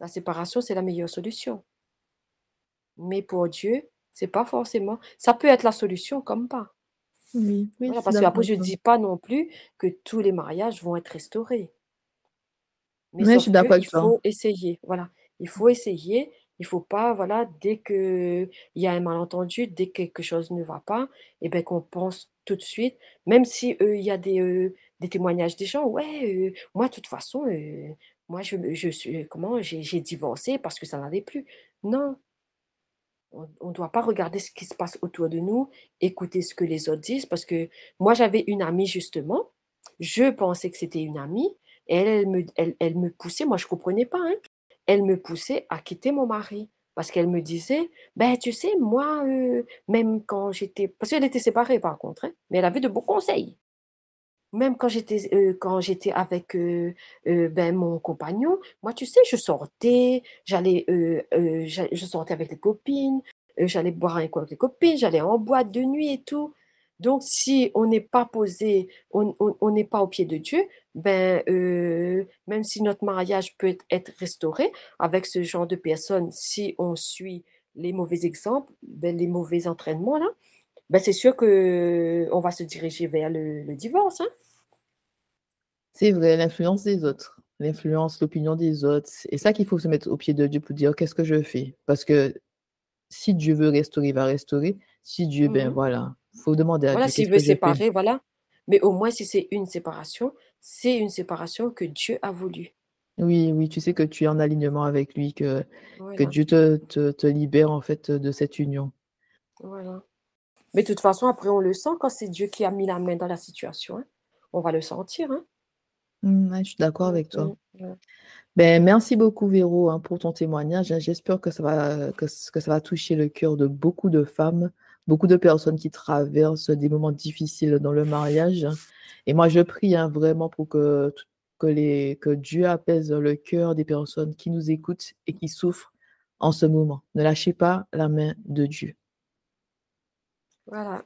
La séparation, c'est la meilleure solution. Mais pour Dieu, c'est pas forcément. Ça peut être la solution comme pas. Oui, oui, je Voilà, suis parce d'accord qu'après, avec je toi. dis pas non plus que tous les mariages vont être restaurés. Mais Mais je suis sauf d'accord que il avec toi. faut essayer, voilà. Il faut essayer, il faut pas, voilà, dès que il y a un malentendu, dès que quelque chose ne va pas, et ben qu'on pense tout de suite, même si il y a des témoignages des gens, ouais, moi de toute façon, moi je suis, comment, j'ai divorcé parce que ça n'allait plus. Non, on ne doit pas regarder ce qui se passe autour de nous, écouter ce que les autres disent, parce que moi, j'avais une amie, justement, je pensais que c'était une amie, et elle me poussait, moi, je ne comprenais pas, hein, elle me poussait à quitter mon mari. Parce qu'elle me disait, ben tu sais, moi, même quand j'étais... Parce qu'elle était séparée par contre, hein, mais elle avait de bons conseils. Même quand j'étais avec ben, mon compagnon, moi, tu sais, je sortais, je sortais avec les copines, j'allais boire un coup avec les copines, j'allais en boîte de nuit et tout. Donc, si on n'est pas posé, on n'est pas au pied de Dieu, ben, même si notre mariage peut être restauré avec ce genre de personnes, si on suit les mauvais exemples, ben, les mauvais entraînements, là, ben, c'est sûr que on va se diriger vers le divorce, hein. C'est vrai, l'influence des autres, l'influence, l'opinion des autres. C'est ça qu'il faut se mettre au pied de Dieu pour dire qu'est-ce que je fais. Parce que si Dieu veut restaurer, il va restaurer. Si Dieu, ben Mhm. voilà, faut demander à Voilà, Dieu s'il qu'est-ce veut que je fais. séparer, voilà. Mais au moins, si c'est une séparation que Dieu a voulu. Oui, oui, tu sais que tu es en alignement avec lui, que Voilà, Dieu te libère en fait de cette union. voilà. Mais de toute façon, après, on le sent quand c'est Dieu qui a mis la main dans la situation, hein. On va le sentir, hein. Ouais, je suis d'accord avec toi. Ouais. Ben, merci beaucoup, Véro, hein, pour ton témoignage. J'espère que que ça va toucher le cœur de beaucoup de femmes, beaucoup de personnes qui traversent des moments difficiles dans le mariage. Et moi, je prie, hein, vraiment pour que Dieu apaise le cœur des personnes qui nous écoutent et qui souffrent en ce moment. Ne lâchez pas la main de Dieu. Voilà.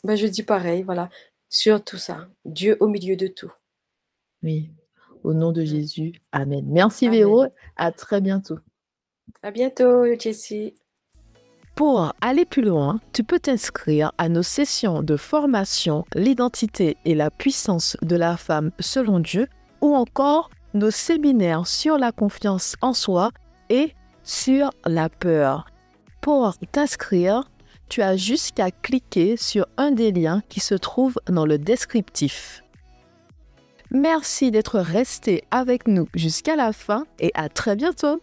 Ben, je dis pareil, voilà. Sur tout ça, Dieu au milieu de tout. Oui. Au nom de Mm. Jésus. Amen. Merci, Amen. Véro. À très bientôt. À bientôt, Jessie. Pour aller plus loin, tu peux t'inscrire à nos sessions de formation L'identité et la puissance de la femme selon Dieu ou encore nos séminaires sur la confiance en soi et sur la peur. Pour t'inscrire, tu as juste qu'à cliquer sur un des liens qui se trouve dans le descriptif. Merci d'être resté avec nous jusqu'à la fin et à très bientôt.